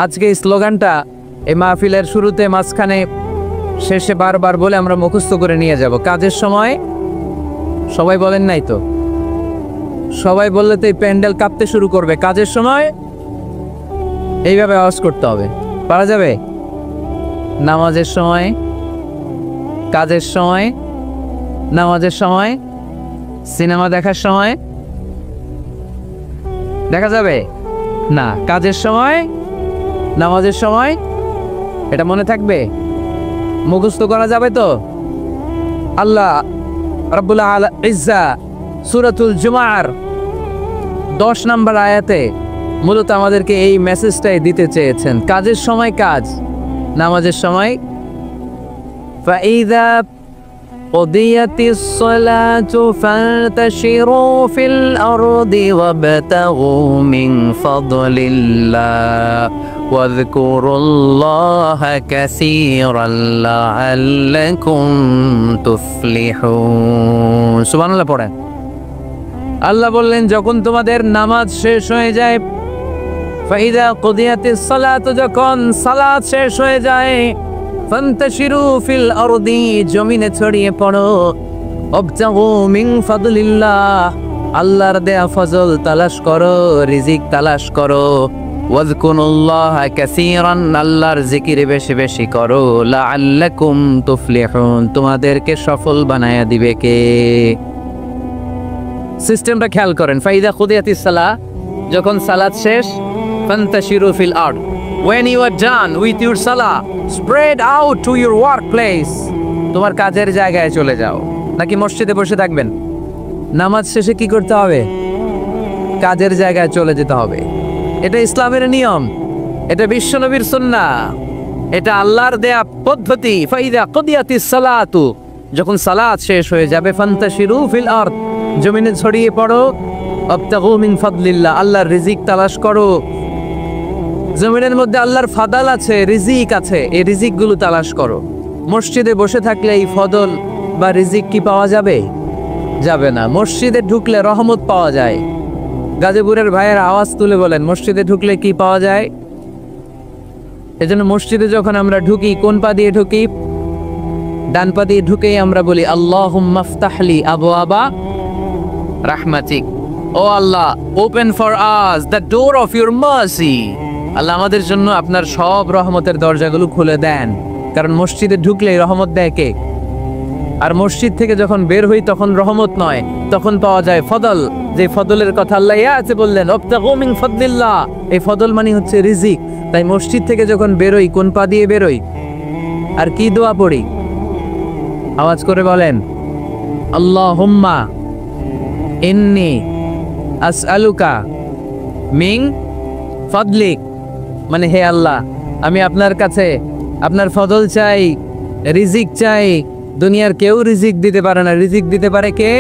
আজকে এই স্লোগানটা এই মাহফিলের শুরুতে, মাঝখানে, শেষে বারবার বলে আমরা মুখস্থ করে নিয়ে যাব। কাজের সময়, সবাই বলেন নাই তো? সবাই বললে তো এই প্যান্ডেল কাঁপতে শুরু করবে। কাজের সময় এইভাবে আওয়াজ করতে হবে, পারা যাবে? নামাজের সময়, কাজের সময়, নামাজের সময়, সিনেমা দেখার সময় দেখা যাবে না? কাজের সময়, নামাজের সময়, এটা মনে থাকবে? মুখস্থ করা যাবে তো? আল্লাহ রাব্বুল ইজ্জা সূরাতুল জুমার 10 নম্বর আয়াতে মূলত আমাদেরকে এই মেসেজটাই দিতে চেয়েছেন। কাজের সময় কাজ, নামাজের সময়। ফাইযা قضيت الصلاة فانتشروا في الأرض وابتغوا من فضل الله واذكروا الله كثيرا لعلكم تفلحون سبحان الله পড়েন। আল্লাহ বললেন যখন তোমাদের নামাজ শেষ হয়ে যায়, ফাইদা কুদিয়াতিস সালাত, যখন সালাত শেষ হয়ে যায়, ফান্তাশিরু ফিল আরদি, জমিনে ছড়িয়ে পড়ো, ওয়াবতাগু মিন ফাদলিল্লাহ, আল্লাহর দেয়া ফজল তালাশ করো, রিজিক তালাশ করো, ওয়াযকুরুল্লাহা কাসীরান, আল্লাহর জিকির বেশি বেশি করো, লাআল্লাকুম তুফলিহুন, তোমাদেরকে সফল বানায়া দিবে কে? সিস্টেমটা খেয়াল করেন। ফাইদা কুদিয়াতিস সালাহ, যখন সালাত শেষ, ফান্তাশিরু ফিল আরদ, when you are done with your salah, spread out to your workplace, তোমার কাজের জায়গায় চলে যাও। নাকি মসজিদে বসে থাকবেন? নামাজ শেষে কি করতে হবে? কাজের জায়গায় চলে যেতে হবে। এটা ইসলামের নিয়ম, এটা বিশ্বনবীর সুন্নাহ, এটা আল্লাহর দেয়া পদ্ধতি। ফাইদা কুদিয়াতিস সালাতু, যখন সালাত শেষ হয়ে যাবে, ফান্তাশিরু ফিল আরদ, জমিনে ছড়িয়ে পড়ো, ওয়াবতাগু মিন ফাদলিল্লাহ, আল্লাহর রিজিক তালাশ করো। জমিনের মধ্যে আল্লাহর ফাদাল আছে, রিজিক আছে, এই রিজিকগুলো তালাশ করো। মসজিদে বসে থাকলে এই ফদল বা রিজিক কি পাওয়া যাবে? যাবে না। মসজিদে ঢুকলে রহমত পাওয়া যায়। গাজীপুরের ভাইয়ের আওয়াজ তুলে বলেন, মসজিদে ঢুকলে কি পাওয়া যায়? এজন্য মসজিদে যখন আমরা ঢুকি, কোন পা দিয়ে ঢুকি? ডান পা দিয়ে ঢুকেই আমরা বলি আল্লাহুম্মা ফতাহলি আবওয়াবা রাহমাতিক, O Allah, open for us the door of your mercy, আল্লাহ আমাদের জন্য আপনার সব রহমতের দরজাগুলো খুলে দেন। কারণ মসজিদে ঢুকলেই রহমত দেয় কে? আর মসজিদ থেকে যখন বের হই তখন রহমত নয়, তখন পাওয়া যায় ফদল, যে ফদলের কথা আল্লাহ ইয়াতে বললেন, ওয়াবতাগু মিন ফাদলিল্লাহ, এই ফদল মানে হচ্ছে রিজিক। তাই মসজিদ থেকে যখন বেরোই কোন পা দিয়ে বেরোই? আর কি দোয়া পড়ি? আওয়াজ করে বলেন, আল্লাহুম্মা ইন্নি আসআলুকা মিন ফাদলিক, মানে হে আল্লাহ, আমি আপনার কাছে আপনার ফজল চাই, রিজিক চাই। দুনিয়ার কেউ রিজিক দিতে পারে না, রিজিক দিতে পারে কে?